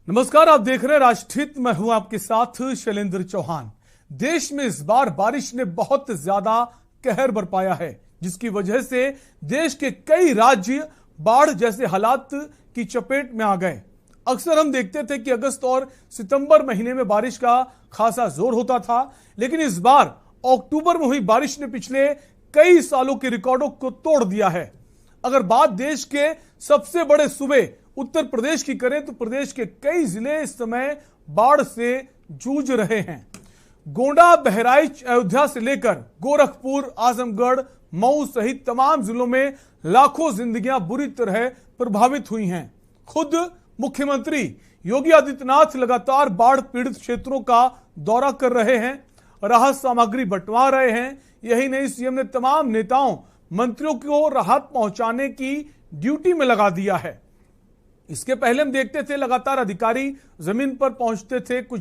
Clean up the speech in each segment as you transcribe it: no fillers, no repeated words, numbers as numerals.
नमस्कार, आप देख रहे हैं राष्ट्रहित। मैं हूं आपके साथ शैलेंद्र चौहान। देश में इस बार बारिश ने बहुत ज्यादा कहर बरपाया है, जिसकी वजह से देश के कई राज्य बाढ़ जैसे हालात की चपेट में आ गए। अक्सर हम देखते थे कि अगस्त और सितंबर महीने में बारिश का खासा जोर होता था, लेकिन इस बार अक्टूबर में हुई बारिश ने पिछले कई सालों के रिकॉर्डों को तोड़ दिया है। अगर बात देश के सबसे बड़े सूबे उत्तर प्रदेश की करें तो प्रदेश के कई जिले इस समय बाढ़ से जूझ रहे हैं। गोंडा, बहराइच, अयोध्या से लेकर गोरखपुर, आजमगढ़, मऊ सहित तमाम जिलों में लाखों जिंदगियां बुरी तरह प्रभावित हुई हैं। खुद मुख्यमंत्री योगी आदित्यनाथ लगातार बाढ़ पीड़ित क्षेत्रों का दौरा कर रहे हैं, राहत सामग्री बंटवा रहे हैं। यही नहीं, सीएम ने तमाम नेताओं, मंत्रियों को राहत पहुंचाने की ड्यूटी में लगा दिया है। इसके पहले हम देखते थे लगातार अधिकारी जमीन पर पहुंचते थे, कुछ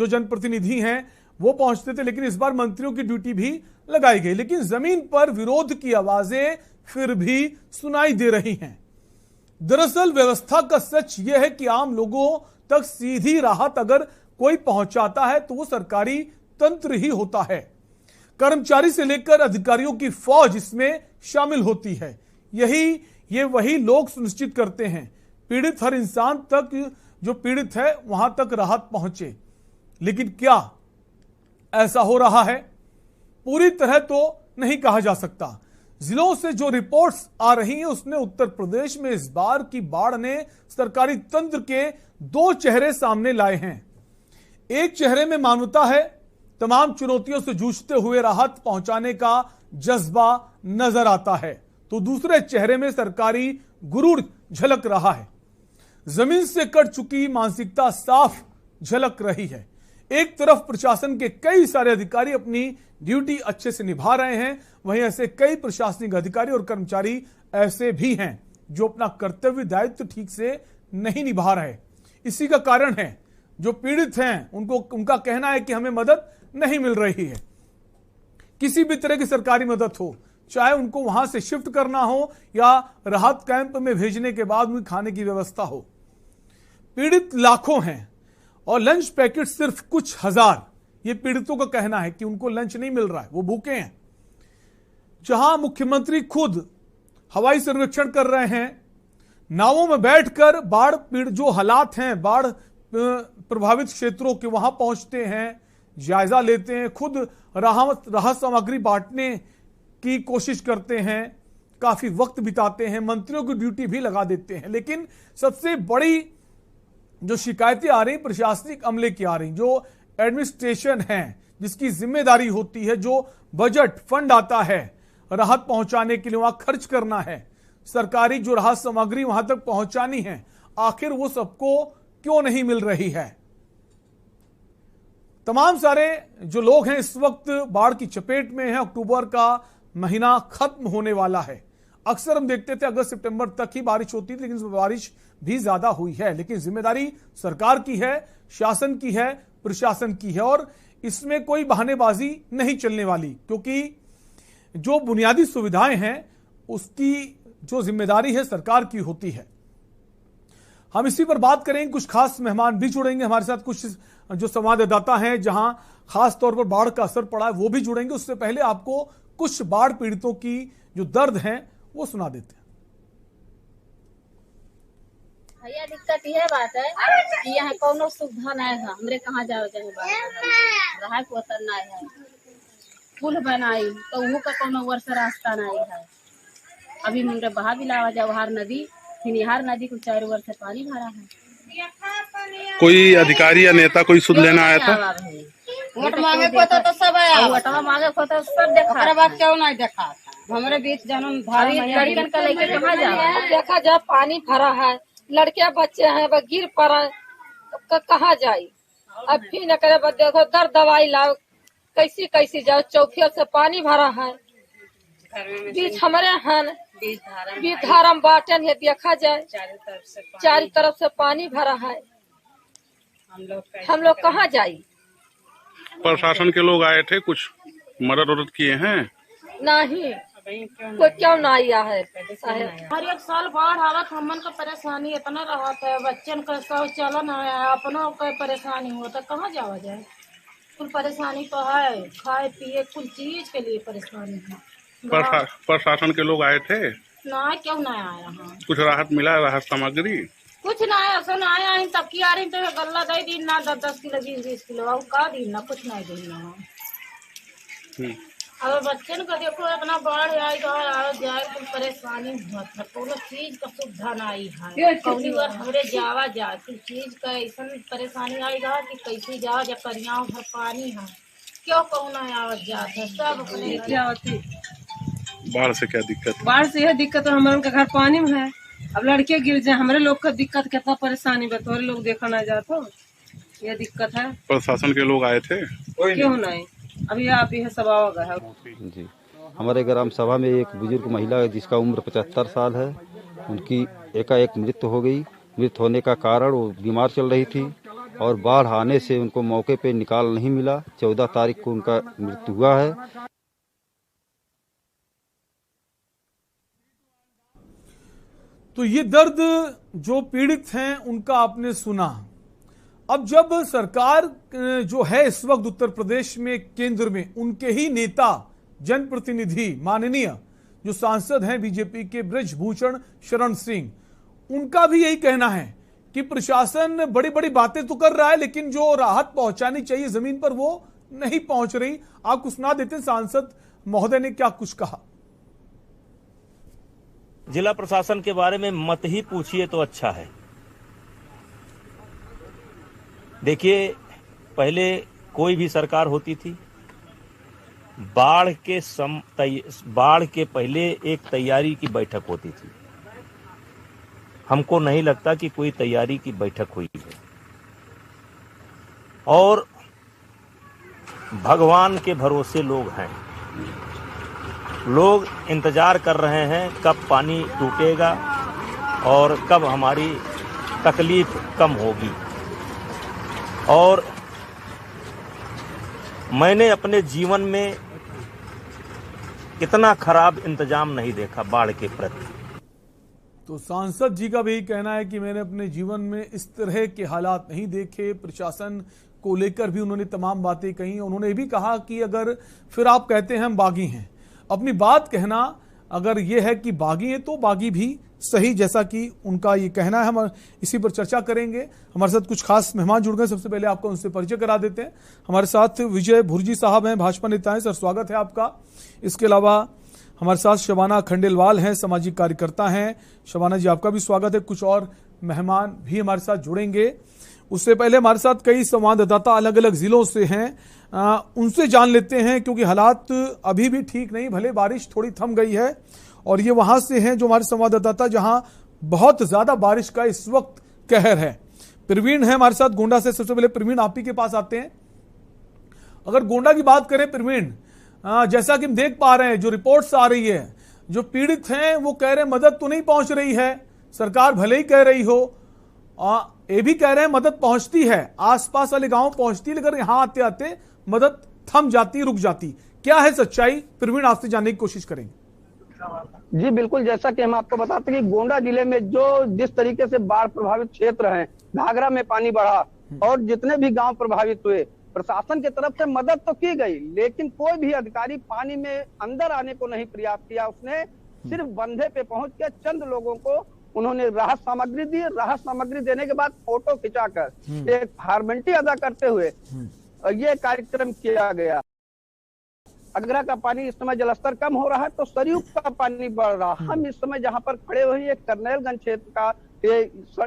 जनप्रतिनिधि हैं वो पहुंचते थे, लेकिन इस बार मंत्रियों की ड्यूटी भी लगाई गई। लेकिन जमीन पर विरोध की आवाजें फिर भी सुनाई दे रही हैं। दरअसल व्यवस्था का सच यह है कि आम लोगों तक सीधी राहत अगर कोई पहुंचाता है तो वो सरकारी तंत्र ही होता है। कर्मचारी से लेकर अधिकारियों की फौज इसमें शामिल होती है। ये वही लोग सुनिश्चित करते हैं पीड़ित हर इंसान तक, जो पीड़ित है वहां तक राहत पहुंचे। लेकिन क्या ऐसा हो रहा है? पूरी तरह तो नहीं कहा जा सकता। जिलों से जो रिपोर्ट्स आ रही हैं उसने उत्तर प्रदेश में इस बार की बाढ़ ने सरकारी तंत्र के दो चेहरे सामने लाए हैं। एक चेहरे में मानवता है, तमाम चुनौतियों से जूझते हुए राहत पहुंचाने का जज्बा नजर आता है, तो दूसरे चेहरे में सरकारी गुरूर झलक रहा है। जमीन से कट चुकी मानसिकता साफ झलक रही है। एक तरफ प्रशासन के कई सारे अधिकारी अपनी ड्यूटी अच्छे से निभा रहे हैं, वहीं ऐसे कई प्रशासनिक अधिकारी और कर्मचारी ऐसे भी हैं जो अपना कर्तव्य दायित्व ठीक से नहीं निभा रहे। इसी का कारण है जो पीड़ित हैं उनका कहना है कि हमें मदद नहीं मिल रही है। किसी भी तरह की सरकारी मदद हो, चाहे उनको वहां से शिफ्ट करना हो या राहत कैंप में भेजने के बाद उनकी खाने की व्यवस्था हो। पीड़ित लाखों हैं और लंच पैकेट सिर्फ कुछ हजार। ये पीड़ितों का कहना है कि उनको लंच नहीं मिल रहा है, वो भूखे हैं। जहां मुख्यमंत्री खुद हवाई सर्वेक्षण कर रहे हैं, नावों में बैठकर बाढ़ पीड़ित जो हालात हैं बाढ़ प्रभावित क्षेत्रों के वहां पहुंचते हैं, जायजा लेते हैं, खुद राहत सामग्री बांटने की कोशिश करते हैं, काफी वक्त बिताते हैं, मंत्रियों की ड्यूटी भी लगा देते हैं। लेकिन सबसे बड़ी जो शिकायतें आ रही प्रशासनिक अमले की आ रही, जो एडमिनिस्ट्रेशन है जिसकी जिम्मेदारी होती है, जो बजट फंड आता है राहत पहुंचाने के लिए, वहां खर्च करना है, सरकारी जो राहत सामग्री वहां तक पहुंचानी है, आखिर वो सबको क्यों नहीं मिल रही है? तमाम सारे जो लोग हैं इस वक्त बाढ़ की चपेट में हैं। अक्टूबर का महीना खत्म होने वाला है। अक्सर हम देखते थे अगस्त सितंबर तक ही बारिश होती थी, लेकिन बारिश भी ज्यादा हुई है। लेकिन जिम्मेदारी सरकार की है, शासन की है, प्रशासन की है, और इसमें कोई बहानेबाजी नहीं चलने वाली, क्योंकि जो बुनियादी सुविधाएं हैं उसकी जो जिम्मेदारी है सरकार की होती है। हम इसी पर बात करेंगे। कुछ खास मेहमान भी जुड़ेंगे हमारे साथ, कुछ जो संवाददाता हैं जहां खास तौर पर बाढ़ का असर पड़ा है वो भी जुड़ेंगे। उससे पहले आपको कुछ बाढ़ पीड़ितों की जो दर्द हैं वो सुना देते हैं। भैया दिक्कत यह बात है कि यहाँ कोनो सुविधा नहीं है। हमरे कहाँ जाओ रहा को उतरना है, पुल बनाई तो वो का कोनो वर्ष रास्ता नहीं है। अभी हमरे बहा भी लावा जवाहर नदी, फिनिहार नदी को 4 वर्ष से पानी भरा है। कोई अधिकारी या नेता कोई सुध लेना आया था? वोट मांगे को तो सब आया, वोटवा मांगे को तो सब देखा, ओकरा बाद क्यों नहीं देखा? हमरे बीच जनम भारी लड़कन का लेके कहाँ जा देखा जा, पानी भरा है, लड़के बच्चे हैं वो गिर पड़ा तो कहाँ जाई? अब फिर न करे देखो दर दवाई लाओ, कैसी जाओ, चौकियों से पानी भरा है, बीच हमारे हन बीच धारम बाटन है, देखा जाए चारों तरफ से पानी भरा है, हम लोग कहाँ जाई? प्रशासन के लोग आए थे, कुछ मदद किए हैं? नहीं, कोई क्यों ना आया है हर एक साल बाढ़ आवत, हमन का परेशानी इतना रहत है, बच्चन का सब चलन है, अपनों का परेशानी होता, कहाँ जावा जाए। कुल परेशानी तो है, खाए पिए कुल चीज के लिए परेशानी है। प्रशासन के लोग आए थे? ना क्यों ना आया। हाँ कुछ राहत मिला? राहत सामग्री कुछ ना आया, सुन आया तब की आ रही तो गल्ला दे दी ना 10-10 किलो 20-20 किलो अब का दी ना कुछ नहीं दी ना। अब बच्चन का देखो इतना बाढ़ आएगा जाए कुछ परेशानी बहुत है, कोनो चीज का सुविधा नहीं है। कौनी बार हमरे जावा जाए कुछ चीज का ऐसा परेशानी आएगा कि कैसे जाओ जब करियाओ भर पानी है क्यों कौन आवत जात है सब अपने। बाढ़ से क्या दिक्कत? बाढ़ से यह दिक्कत है, हमारे घर पानी में है, अब लड़के गिर जाए, हमारे लोग का दिक्कत कितना परेशानी बतौर लोग देखा ना जाता, यह दिक्कत है। प्रशासन के लोग आए थे? क्यों नहीं, अभी आप ही सब आओगे है। जी, हमारे ग्राम सभा में एक बुजुर्ग महिला है जिसका उम्र 75 साल है, उनकी एकाएक मृत्यु हो गई। मृत्यु होने का कारण वो बीमार चल रही थी और बाढ़ आने से उनको मौके पे निकाल नहीं मिला। 14 तारीख को उनका मृत्यु हुआ है। तो ये दर्द जो पीड़ित हैं उनका आपने सुना। अब जब सरकार जो है इस वक्त उत्तर प्रदेश में केंद्र में, उनके ही नेता जनप्रतिनिधि माननीय जो सांसद हैं बीजेपी के बृजभूषण शरण सिंह, उनका भी यही कहना है कि प्रशासन बड़ी बड़ी बातें तो कर रहा है लेकिन जो राहत पहुंचानी चाहिए जमीन पर वो नहीं पहुंच रही। आपको सुना देते हैं सांसद महोदय ने क्या कुछ कहा। जिला प्रशासन के बारे में मत ही पूछिए तो अच्छा है। देखिए, पहले कोई भी सरकार होती थी, बाढ़ के पहले एक तैयारी की बैठक होती थी। हमको नहीं लगता कि कोई तैयारी की बैठक हुई है और भगवान के भरोसे लोग हैं। लोग इंतजार कर रहे हैं कब पानी टूटेगा और कब हमारी तकलीफ कम होगी। और मैंने अपने जीवन में इतना खराब इंतजाम नहीं देखा बाढ़ के प्रति। तो सांसद जी का भी कहना है कि मैंने अपने जीवन में इस तरह के हालात नहीं देखे। प्रशासन को लेकर भी उन्होंने तमाम बातें कही। उन्होंने भी कहा कि अगर फिर आप कहते हैं हम बागी हैं, अपनी बात कहना अगर यह है कि बागी है तो बागी भी सही, जैसा कि उनका ये कहना है। हम इसी पर चर्चा करेंगे। हमारे साथ कुछ खास मेहमान जुड़ गए, सबसे पहले आपको उनसे परिचय करा देते हैं। हमारे साथ विजय भुर्जी साहब हैं, भाजपा नेता हैं। सर स्वागत है आपका। इसके अलावा हमारे साथ शबाना खंडेलवाल हैं, सामाजिक कार्यकर्ता हैं। शबाना जी आपका भी स्वागत है। कुछ और मेहमान भी हमारे साथ जुड़ेंगे। उससे पहले हमारे साथ कई संवाददाता अलग अलग जिलों से हैं, उनसे जान लेते हैं क्योंकि हालात अभी भी ठीक नहीं, भले बारिश थोड़ी थम गई है। और ये वहां से हैं जो हमारे संवाददाता जहां बहुत ज्यादा बारिश का इस वक्त कहर है। प्रवीण है हमारे साथ गोंडा से। सबसे पहले प्रवीण आप ही के पास आते हैं। अगर गोंडा की बात करें प्रवीण, जैसा कि हम देख पा रहे हैं जो रिपोर्ट्स आ रही है, जो पीड़ित हैं वो कह रहे हैं मदद तो नहीं पहुंच रही है। सरकार भले ही कह रही हो, ये भी कह रहे हैं मदद पहुंचती है, आसपास वाले गांव पहुंचती है, लेकिन यहां आते आते मदद थम जाती, रुक जाती। क्या है सच्चाई? प्रवीण आपसे जानने की कोशिश करेंगे। जी बिल्कुल, जैसा कि हम आपको बताते हैं कि गोंडा जिले में जिस तरीके से बाढ़ प्रभावित क्षेत्र हैं, घाघरा में पानी बढ़ा और जितने भी गांव प्रभावित हुए, प्रशासन की तरफ से मदद तो की गई लेकिन कोई भी अधिकारी पानी में अंदर आने को नहीं प्रयास किया। उसने सिर्फ बंधे पे पहुंच के चंद लोगों को उन्होंने राहत सामग्री दी। राहत सामग्री देने के बाद फोटो खिंचाकर एक फॉर्मेलिटी अदा करते हुए ये कार्यक्रम किया गया। अगरा का पानी इस समय जलस्तर कम हो रहा है तो सरयू का पानी बढ़ रहा। हम इस समय जहां पर खड़े हुए हैं करनैलगंज क्षेत्र का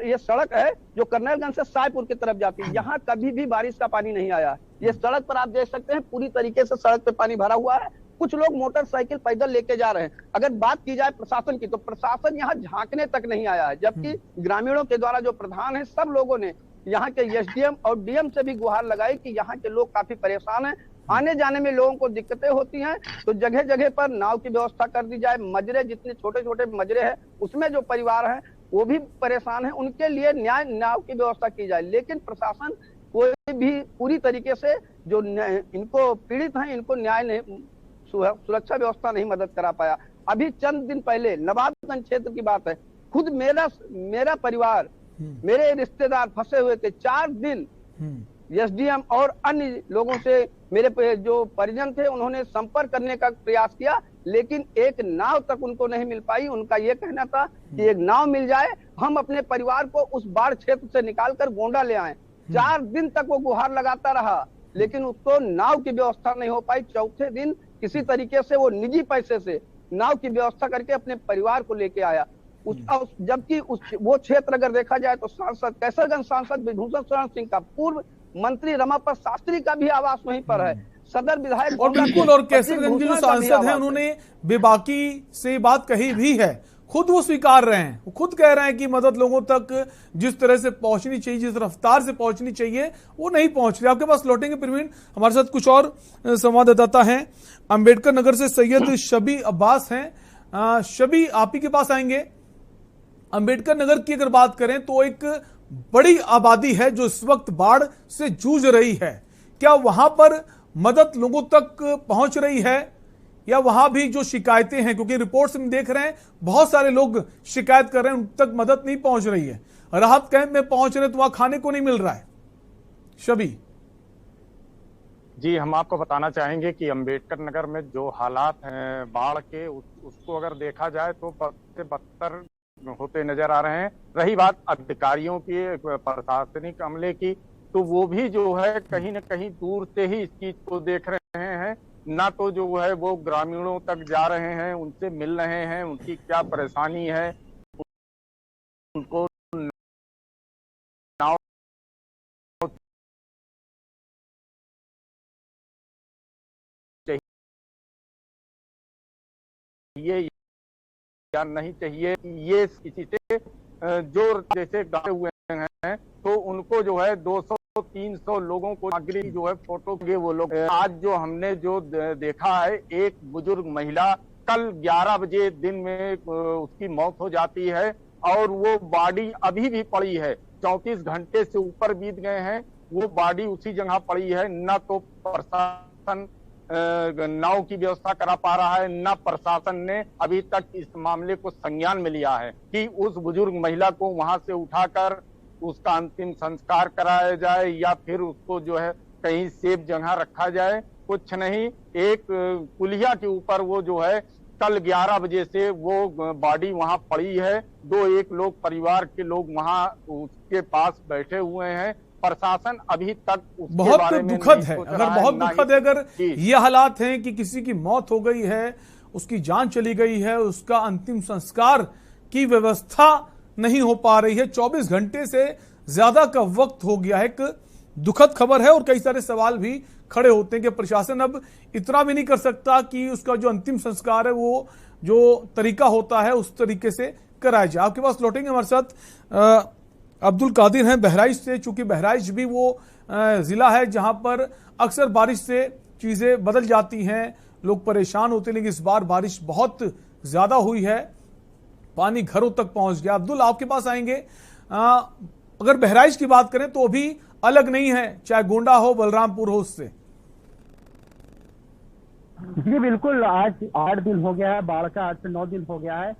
ये सड़क है जो करनैलगंज से सायपुर की तरफ जाती है। यहाँ कभी भी बारिश का पानी नहीं आया। ये सड़क पर आप देख सकते हैं पूरी तरीके से सड़क पे पानी भरा हुआ है। कुछ लोग मोटरसाइकिल पैदल लेके जा रहे हैं। अगर बात की जाए प्रशासन की तो प्रशासन यहाँ झांकने तक नहीं आया है, जबकि ग्रामीणों के द्वारा जो प्रधान है सब लोगों ने यहाँ के एसडीएम और डीएम से भी गुहार लगाई कि यहाँ के लोग काफी परेशान हैं, आने जाने में लोगों को दिक्कतें होती हैं, तो जगह जगह पर नाव की व्यवस्था कर दी जाए। मजरे, जितने छोटे छोटे मजरे हैं उसमें जो परिवार हैं वो भी परेशान है, उनके लिए नाव की व्यवस्था की जाए। लेकिन प्रशासन कोई भी पूरी तरीके से जो इनको पीड़ित हैं इनको न्याय नहीं सुरक्षा व्यवस्था नहीं मदद करा पाया। अभी चंद दिन पहले नवाबगंज क्षेत्र की बात है, खुद मेरा परिवार, मेरे रिश्तेदार फंसे हुए थे। 4 दिन एसडीएम और अन्य लोगों से मेरे जो परिजन थे उन्होंने संपर्क करने का प्रयास किया, लेकिन एक नाव तक उनको नहीं मिल पाई। उनका ये कहना था कि एक नाव मिल जाए, हम अपने परिवार को उस बाढ़ क्षेत्र से निकालकर गोंडा ले आए। 4 दिन तक वो गुहार लगाता रहा, लेकिन उसको नाव की व्यवस्था नहीं हो पाई। चौथे दिन किसी तरीके से वो निजी पैसे से नाव की व्यवस्था करके अपने परिवार को लेके आया। जबकि वो क्षेत्र अगर देखा जाए तो सांसद कैसरगंज सांसद विभूषण शरण सिंह का, पूर्व मंत्री रमापत शास्त्री का भी आवास वहीं पर है, सदर विधायक और बिल्कुल, और कैसरगंज के जो सांसद हैं उन्होंने बेबाकी से बात कही भी है, खुद वो स्वीकार रहे हैं, वो खुद कह रहे हैं कि मदद लोगों तक जिस तरह से पहुंचनी चाहिए, जिस रफ्तार से पहुंचनी चाहिए, वो नहीं पहुंच रही। आपके पास लौटेंगे प्रवीण, हमारे साथ कुछ और संवाददाता हैं। अंबेडकर नगर से सैयद शबी अब्बास हैं। शबी, आप ही के पास आएंगे। अंबेडकर नगर की अगर बात करें तो एक बड़ी आबादी है जो इस वक्त बाढ़ से जूझ रही है। क्या वहां पर मदद लोगों तक पहुंच रही है, या वहां भी जो शिकायतें हैं, क्योंकि रिपोर्ट से हम देख रहे हैं बहुत सारे लोग शिकायत कर रहे हैं, उन तक मदद नहीं पहुंच रही है, राहत कैंप में पहुंच रहे तो वहां खाने को नहीं मिल रहा है। शबी जी, हम आपको बताना चाहेंगे कि अंबेडकर नगर में जो हालात हैं बाढ़ के, उसको अगर देखा जाए तो बदतर होते नजर आ रहे हैं। रही बात अधिकारियों की, प्रशासनिक अमले की, तो वो भी जो है कहीं न कहीं दूर से ही इस चीज को देख रहे हैं, ना तो जो है वो ग्रामीणों तक जा रहे हैं, उनसे मिल रहे हैं, उनकी क्या परेशानी है, उनको नाव चाहिए या नहीं चाहिए, ये किसी से जो जैसे डरे हुए हैं तो उनको जो है 200-300 लोगों को नागरिक जो है फोटो के वो लोग। आज जो हमने जो देखा है, एक बुजुर्ग महिला कल 11 बजे दिन में उसकी मौत हो जाती है और वो बॉडी अभी भी पड़ी है। 34 घंटे से ऊपर बीत गए हैं, वो बॉडी उसी जगह पड़ी है। न तो प्रशासन नाव की व्यवस्था करा पा रहा है, न प्रशासन ने अभी तक इस मामले को संज्ञान में लिया है कि उस बुजुर्ग महिला को वहां से उठाकर उसका अंतिम संस्कार कराया जाए या फिर उसको जो है कहीं सेफ जगह रखा जाए। कुछ नहीं, एक पुलिया के ऊपर वो जो है कल 11 बजे से वो बॉडी वहां पड़ी है। 2-1 लोग परिवार के लोग वहां उसके पास बैठे हुए हैं। प्रशासन अभी तक उसके बहुत बारे में दुखद है, अगर बहुत दुखद है, अगर ये हालात हैं कि किसी की मौत हो गई है, उसकी जान चली गई है, उसका अंतिम संस्कार की व्यवस्था नहीं हो पा रही है, 24 घंटे से ज्यादा का वक्त हो गया है। एक दुखद खबर है और कई सारे सवाल भी खड़े होते हैं कि प्रशासन अब इतना भी नहीं कर सकता कि उसका जो अंतिम संस्कार है वो जो तरीका होता है उस तरीके से कराया जाए। आपके पास लौटेंगे, हमारे साथ अब्दुल कादिर हैं बहराइच से। चूंकि बहराइच भी वो जिला है जहां पर अक्सर बारिश से चीजें बदल जाती हैं, लोग परेशान होते हैं, लेकिन इस बार बारिश बहुत ज्यादा हुई है, पानी घरों तक पहुंच गया। अब्दुल, आपके पास आएंगे। अगर बहराइच की बात करें तो अभी अलग नहीं है, चाहे गोंडा हो, बलरामपुर हो, उससे। जी बिल्कुल, आज 8 दिन हो गया है बाढ़ का, 8 से 9 दिन हो गया है।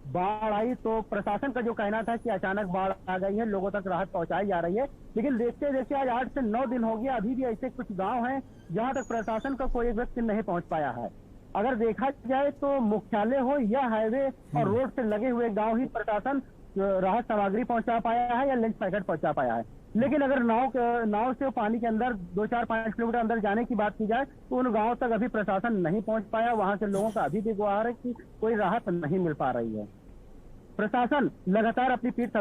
बाढ़ आई तो प्रशासन का जो कहना था कि अचानक बाढ़ आ गई है, लोगों तक राहत पहुंचाई जा रही है, लेकिन देखते देखते आज 8 से 9 दिन हो गया, अभी भी ऐसे कुछ गांव हैं जहां तक प्रशासन का कोई व्यक्ति नहीं पहुंच पाया है। अगर देखा जाए तो मुख्यालय हो या हाईवे और रोड से लगे हुए गांव ही प्रशासन राहत सामग्री पहुंचा पाया है या लंच पैकेट पहुंचा पाया है। लेकिन अगर नाव से पानी के अंदर 2-4-5 किलोमीटर अंदर जाने की बात की जाए तो उन गांवों तक अभी प्रशासन नहीं पहुंच पाया। वहां के लोगों का अभी भी गुहार है कि कोई राहत नहीं मिल पा रही है। प्रशासन लगातार अपनी पीठ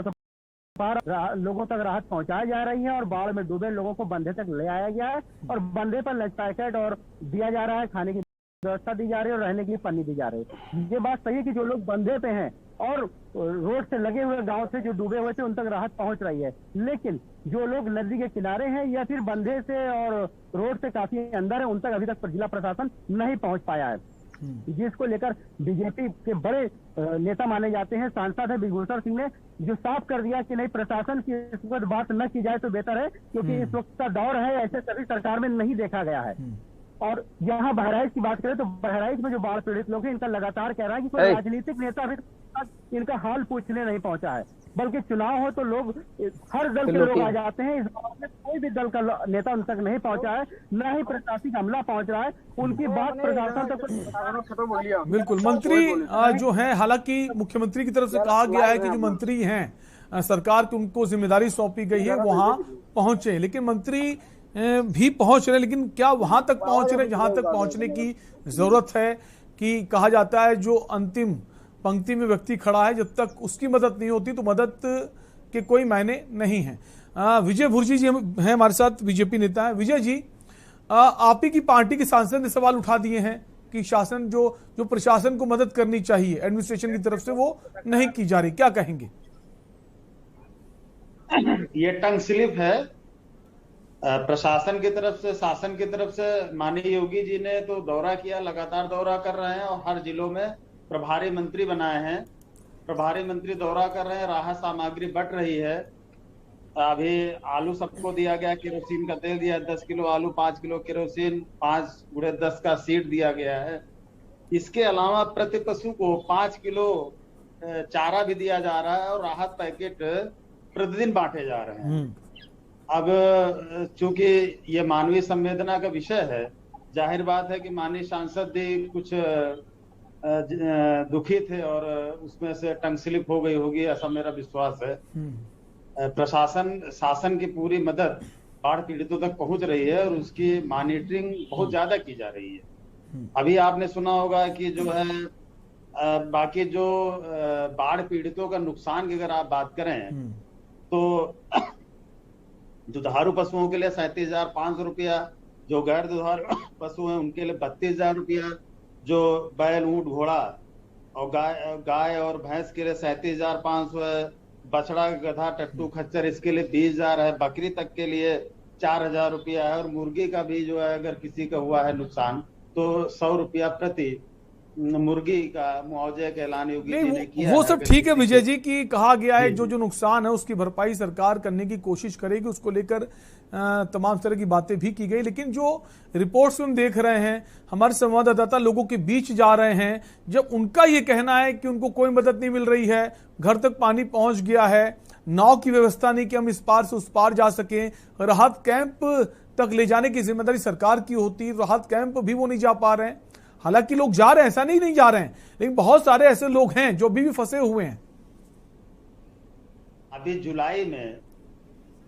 पर लोगों तक राहत पहुंचाई जा रही है और बाढ़ में डूबे लोगों को बंधे तक ले आया गया है और बंधे पर लंच पैकेट और दिया जा रहा है, खाने की व्यवस्था दी जा रही है और रहने की पन्नी दी जा रही है। ये बात सही है कि जो लोग बंधे पे हैं और रोड से लगे हुए गांव से जो डूबे हुए थे उन तक राहत पहुंच रही है, लेकिन जो लोग नदी के किनारे हैं या फिर बंधे से और रोड से काफी अंदर है उन तक अभी तक जिला प्रशासन नहीं पहुंच पाया है। जिसको लेकर बीजेपी के बड़े नेता माने जाते हैं सांसद है विभूषण सिंह ने जो साफ कर दिया कि नहीं, प्रशासन की इस वक्त बात न की जाए तो बेहतर है, क्योंकि इस वक्त का दौर है, ऐसे सभी सरकार में नहीं देखा गया है। और यहाँ बहराइच की बात करें तो बहराइच में जो बाढ़ पीड़ित लोग हैं, इनका लगातार कह रहा है कि कोई राजनीतिक नेता अभी तक इनका हाल पूछने नहीं पहुंचा है, बल्कि चुनाव हो तो लोग हर दल के लोग आ जाते हैं। इस बार में कोई भी दल का नेता उन तक नहीं पहुंचा है, न ही प्रशासनिक अमला पहुंच रहा है, उनकी बात प्रशासन तक। बिल्कुल, मंत्री जो है, हालांकि मुख्यमंत्री की तरफ से कहा गया है कि जो मंत्री हैं सरकार की उनको जिम्मेदारी सौंपी गई है वहां पहुंचे, लेकिन मंत्री भी पहुंच रहे, लेकिन क्या वहां तक पहुंच रहे जहां तक पहुंचने की जरूरत है? कि कहा जाता है जो अंतिम पंक्ति में व्यक्ति खड़ा है, जब तक उसकी मदद नहीं होती तो मदद के कोई मायने नहीं है। विजय भुर्जी जी हैं हमारे साथ, बीजेपी नेता है। विजय जी, आप ही की पार्टी के सांसद ने सवाल उठा दिए हैं कि शासन जो प्रशासन को मदद करनी चाहिए एडमिनिस्ट्रेशन की तरफ से वो नहीं की जा रही, क्या कहेंगे? ये टंग स्लिप है प्रशासन की तरफ से, शासन की तरफ से। माननीय योगी जी ने तो दौरा किया, लगातार दौरा कर रहे हैं और हर जिलों में प्रभारी मंत्री बनाए हैं। प्रभारी मंत्री दौरा कर रहे हैं, राहत सामग्री बट रही है। अभी आलू सबको दिया गया, केरोसिन का तेल दिया, 10 किलो आलू, 5 किलो केरोसिन, 5 × 10 का सीट दिया गया है। इसके अलावा प्रति पशु को 5 किलो चारा भी दिया जा रहा है और राहत पैकेट प्रतिदिन बांटे जा रहे हैं। अब चूंकि ये मानवीय संवेदना का विषय है, जाहिर बात है कि माननीय सांसद भी कुछ दुखी थे और उसमें से टंग स्लिप हो गई होगी, ऐसा मेरा विश्वास है। प्रशासन, शासन की पूरी मदद बाढ़ पीड़ितों तक पहुंच रही है और उसकी मॉनिटरिंग बहुत ज्यादा की जा रही है। अभी आपने सुना होगा कि जो है बाकी जो बाढ़ पीड़ितों का नुकसान की अगर आप बात करें तो दुधारू पशुओं के लिए 37,500 रुपया, जो गैर दुधारू पशु हैं उनके लिए 32,000 रुपया, जो बैल, ऊंट, घोड़ा और गाय और भैंस के लिए 37,500 है, बछड़ा, गधा, टट्टू, खच्चर इसके लिए 20,000 है, बकरी तक के लिए 4,000 रुपया है और मुर्गी का भी जो है अगर किसी का हुआ है नुकसान तो 100 रुपया प्रति मुर्गी का मुआवजे का ऐलान योगी जी ने किया। वो सब ठीक है विजय जी की कहा गया है जो नुकसान है उसकी भरपाई सरकार करने की कोशिश करेगी, उसको लेकर तमाम तरह की बातें भी की गई। लेकिन जो रिपोर्ट्स हम देख रहे हैं, हमारे संवाददाता लोगों के बीच जा रहे हैं, जब उनका ये कहना है कि उनको कोई मदद नहीं मिल रही है, घर तक पानी पहुंच गया है, नाव की व्यवस्था नहीं कि हम इस पार से उस पार जा सकें, राहत कैंप तक ले जाने की जिम्मेदारी सरकार की होती, राहत कैंप भी वो नहीं जा पा रहे हैं। हालांकि लोग जा रहे हैं, ऐसा नहीं जा रहे हैं, लेकिन बहुत सारे ऐसे लोग हैं जो अभी भी फंसे हुए हैं। अभी जुलाई में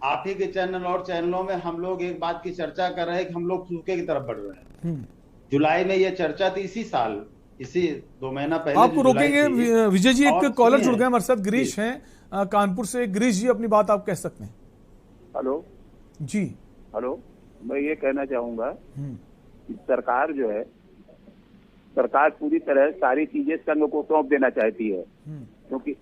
आप ही के चैनल और चैनलों में हम लोग एक बात की चर्चा कर रहे हैं कि हम लोग सूखे की तरफ बढ़ रहे हैं। जुलाई में ये चर्चा थी, इसी साल, इसी 2 महीना पहले। आपको रोकेंगे विजय जी, एक कॉलर जुड़ गए हमारे साथ, गिरीश हैं कानपुर से। गिरीश जी, अपनी बात आप कह सकते हैं। हेलो जी। हेलो, मैं ये कहना चाहूंगा कि सरकार जो है, सरकार पूरी तरह सारी चीजें संघ को सौंप देना चाहती है, क्योंकि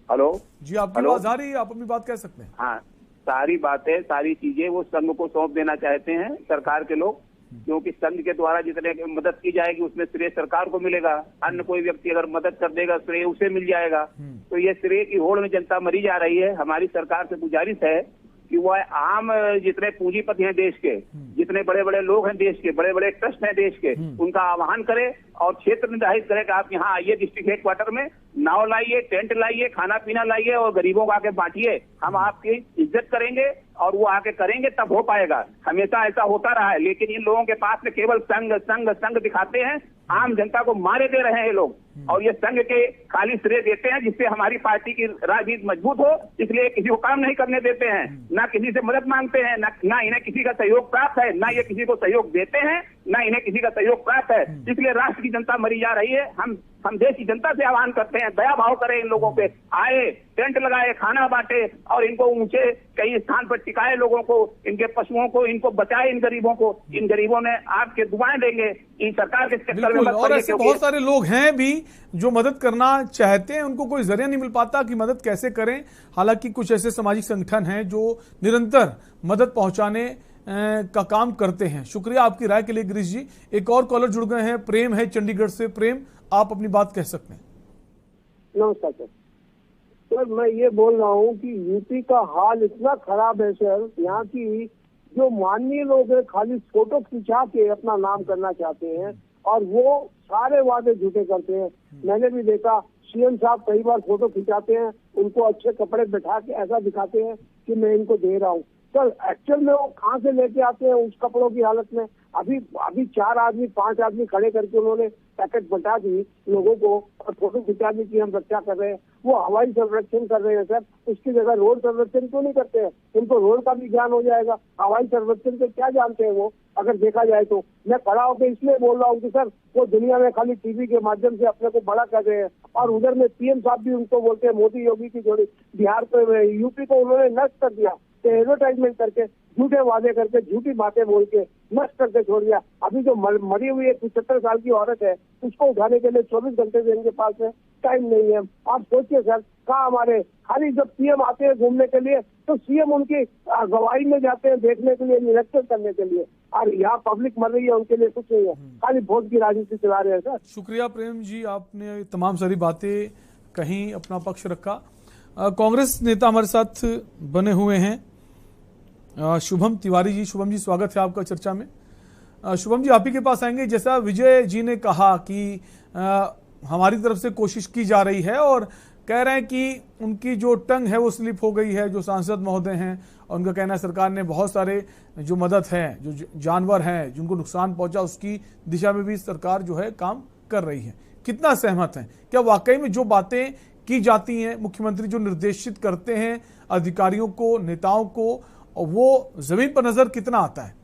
हेलो जी, आपकी आवाज आ रही है, आप अपनी बात कह सकते हैं। हाँ, सारी बातें, सारी चीजें वो संघ को सौंप देना चाहते हैं सरकार के लोग, क्योंकि संघ के द्वारा जितने मदद की जाएगी उसमें श्रेय सरकार को मिलेगा। अन्य कोई व्यक्ति अगर मदद कर देगा श्रेय उसे मिल जाएगा। तो ये श्रेय की होड़ में जनता मरी जा रही है। हमारी सरकार से गुजारिश है कि वह आम जितने पूंजीपति हैं देश के, जितने बड़े बड़े लोग हैं देश के, बड़े बड़े ट्रस्ट हैं देश के, उनका आह्वान करे और क्षेत्र निर्धारित करे कि आप यहाँ आइए, डिस्ट्रिक्ट हेडक्वार्टर में नाव लाइए, टेंट लाइए, खाना पीना लाइए और गरीबों को आके बांटिए। हम आपकी इज्जत करेंगे और वो आके करेंगे तब हो पाएगा। हमेशा ऐसा होता रहा है, लेकिन इन लोगों के पास में केवल संघ संघ संघ दिखाते हैं, आम जनता को मारे दे रहे हैं ये लोग, और ये संघ के खाली श्रेय देते हैं जिससे हमारी पार्टी की राजनीति मजबूत हो, इसलिए किसी को काम नहीं करने देते हैं, ना किसी से मदद मांगते हैं, ना इन्हें किसी का सहयोग प्राप्त है, ना ये किसी को सहयोग देते हैं, ना इन्हें किसी का सहयोग प्राप्त है। इसलिए राष्ट्र की जनता मरी जा रही है। हम देश की जनता से आह्वान करते हैं, दया भाव करें, इन लोगों पे आए, टेंट लगाए, खाना बांटे और इनको ऊंचे कई स्थान पर टिकाए, लोगों को, इनके पशुओं को, इनको बचाए, इन गरीबों को। इन गरीबों ने आपके दुआएं देंगे। इन सरकार के चक्कर में मत और ऐसे बहुत सारे लोग हैं भी जो मदद करना चाहते हैं, उनको कोई जरिया नहीं मिल पाता कि मदद कैसे करें। हालांकि कुछ ऐसे सामाजिक संगठन हैं जो निरंतर मदद पहुंचाने का काम करते हैं। शुक्रिया आपकी राय के लिए गिरीश जी। एक और कॉलर जुड़ गए हैं, प्रेम है चंडीगढ़ से। प्रेम, आप अपनी बात कह सकते हैं। नमस्कार सर, मैं ये बोल रहा हूँ कि यूपी का हाल इतना खराब है सर, यहाँ की जो माननीय लोग हैं खाली फोटो खिंचा के अपना नाम करना चाहते हैं और वो सारे वादे झूठे करते हैं। मैंने भी देखा सीएम साहब कई बार फोटो खिंचाते हैं, उनको अच्छे कपड़े बिठा के ऐसा दिखाते हैं कि मैं इनको दे रहा हूँ। सर एक्चुअल में वो कहाँ से लेके आते हैं उस कपड़ों की हालत में? अभी 4 आदमी 5 आदमी खड़े करके उन्होंने पैकेट बटा दी लोगों को और फोटो खिंचा दी कि हम रक्षा कर रहे हैं। वो हवाई संरक्षण कर रहे हैं सर, उसकी जगह रोड संरक्षण क्यों नहीं करते हैं? उनको रोड का भी ज्ञान हो जाएगा। हवाई संरक्षण से क्या जानते हैं वो, अगर देखा जाए तो। मैं खड़ा होकर इसलिए बोल रहा हूँ कि सर वो दुनिया में खाली टीवी के माध्यम से अपने को बड़ा कर रहे हैं और उधर में पीएम साहब भी उनको बोलते हैं मोदी योगी की जोड़ी। बिहार को यूपी को उन्होंने नष्ट कर दिया, एडवर्टाइजमेंट करके झूठे वादे करके झूठी बातें बोल के नष्ट करके छोड़ दिया। अभी जो मरी हुई एक 75 साल की औरत है उसको उठाने के लिए 24 घंटे से इनके पास में टाइम नहीं है। आप सोचिए सर, कहाँ हमारे खाली जब सीएम आते हैं घूमने के लिए तो सीएम उनकी गवाही में जाते हैं देखने के लिए, निरीक्षण करने के लिए, और यहाँ पब्लिक मर रही है उनके लिए कुछ नहीं है, खाली वोट की राजनीति चला रहे हैं सर। शुक्रिया प्रेम जी, आपने तमाम सारी बातें कहीं, अपना पक्ष रखा। कांग्रेस नेता हमारे साथ बने हुए हैं शुभम तिवारी जी। शुभम जी, स्वागत है आपका चर्चा में। शुभम जी, आप ही के पास आएंगे। जैसा विजय जी ने कहा कि हमारी तरफ से कोशिश की जा रही है और कह रहे हैं कि उनकी जो टंग है वो स्लिप हो गई है, जो सांसद महोदय हैं, और उनका कहना है सरकार ने बहुत सारे जो मदद है, जो जानवर हैं जिनको नुकसान पहुंचा, उसकी दिशा में भी सरकार जो है काम कर रही है। कितना सहमत हैं? क्या वाकई में जो बातें की जाती हैं, मुख्यमंत्री जो निर्देशित करते हैं अधिकारियों को, नेताओं को, वो जमीन पर नजर कितना आता है?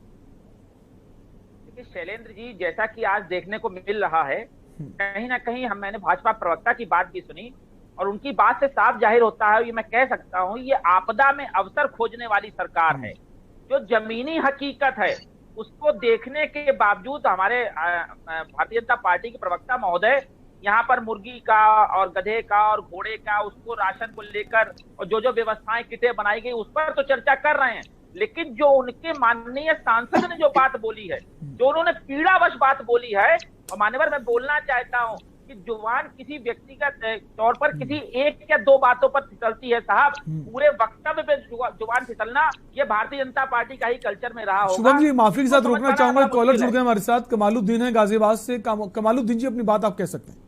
देखिए शैलेंद्र जी, जैसा कि आज देखने को मिल रहा है, कहीं ना कहीं मैंने भाजपा प्रवक्ता की बात भी सुनी और उनकी बात से साफ जाहिर होता है, ये मैं कह सकता हूं, ये आपदा में अवसर खोजने वाली सरकार है। जो जमीनी हकीकत है उसको देखने के बावजूद हमारे भारतीय जनता पार्टी के प्रवक्ता महोदय यहाँ पर मुर्गी का और गधे का और घोड़े का, उसको राशन को लेकर और जो व्यवस्थाएं किटें बनाई गई उस पर तो चर्चा कर रहे हैं, लेकिन जो उनके माननीय सांसद ने जो बात बोली है, जो उन्होंने पीड़ावश बात बोली है, और मान्यवर मैं बोलना चाहता हूं कि जुबान किसी व्यक्तिगत तौर पर किसी एक या दो बातों पर फिसलती है साहब, पूरे वक्तव्य पे जुबान फिसलना ये भारतीय जनता पार्टी का ही कल्चर में रहा होगा। शुभम जी, माफी के साथ रोकना चाहूंगा, कॉलर जुड़ गए हमारे साथ। कमालुद्दीन है गाजियाबाद से। कमालुद्दीन जी, अपनी बात आप कह सकते हैं।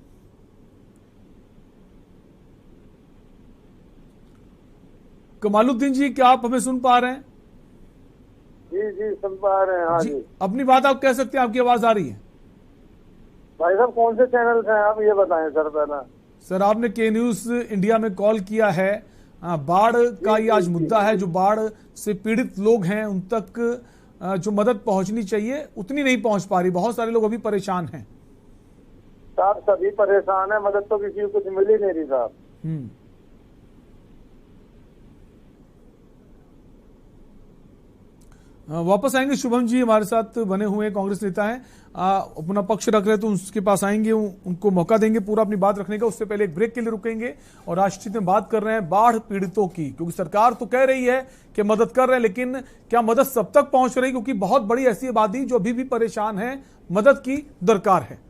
कमालुद्दीन जी, क्या आप हमें सुन पा रहे हैं? जी सुन पा रहे हैं। हाँ जी, अपनी बात आप कह सकते हैं, आपकी आवाज आ रही है। भाई साहब कौन से चैनल से हैं आप, ये बताएं सर पहला। सर, आपने के न्यूज इंडिया में कॉल किया है। बाढ़ का ये आज मुद्दा है, जो बाढ़ से पीड़ित लोग हैं उन तक जो मदद पहुंचनी चाहिए उतनी नहीं पहुंच पा रही, बहुत सारे लोग अभी परेशान हैं। साहब सभी परेशान है, मदद तो किसी को कुछ मिल ही नहीं रही साहब। वापस आएंगे। शुभम जी हमारे साथ बने हुए कांग्रेस नेता हैं, अपना पक्ष रख रहे तो उसके पास आएंगे, उनको मौका देंगे पूरा अपनी बात रखने का। उससे पहले एक ब्रेक के लिए रुकेंगे और राष्ट्रीय में बात कर रहे हैं बाढ़ पीड़ितों की, क्योंकि सरकार तो कह रही है कि मदद कर रहे हैं, लेकिन क्या मदद सब तक पहुंच रही? क्योंकि बहुत बड़ी ऐसी आबादी जो अभी भी परेशान है, मदद की दरकार है।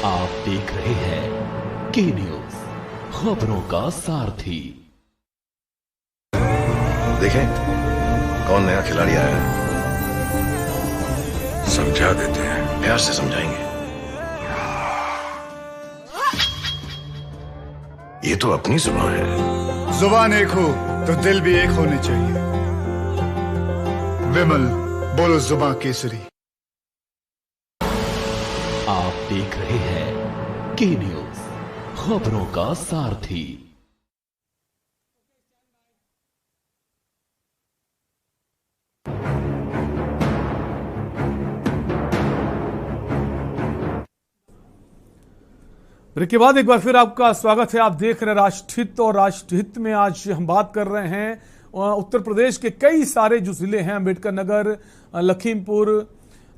आप देख रहे हैं के न्यूज, खबरों का सारथी। देखें कौन नया खिलाड़ी आया है, समझा देते हैं, प्यार से समझाएंगे। ये तो अपनी जुबान है। जुबान एक हो तो दिल भी एक होने चाहिए। विमल, बोलो जुबान केसरी। आप देख रहे हैं के न्यूज, खबरों का सारथी। ब्रेक के बाद एक बार फिर आपका स्वागत है। आप देख रहे हैं राष्ट्रहित, और राष्ट्रहित में आज हम बात कर रहे हैं उत्तर प्रदेश के कई सारे जो जिले हैं, अम्बेडकर नगर, लखीमपुर,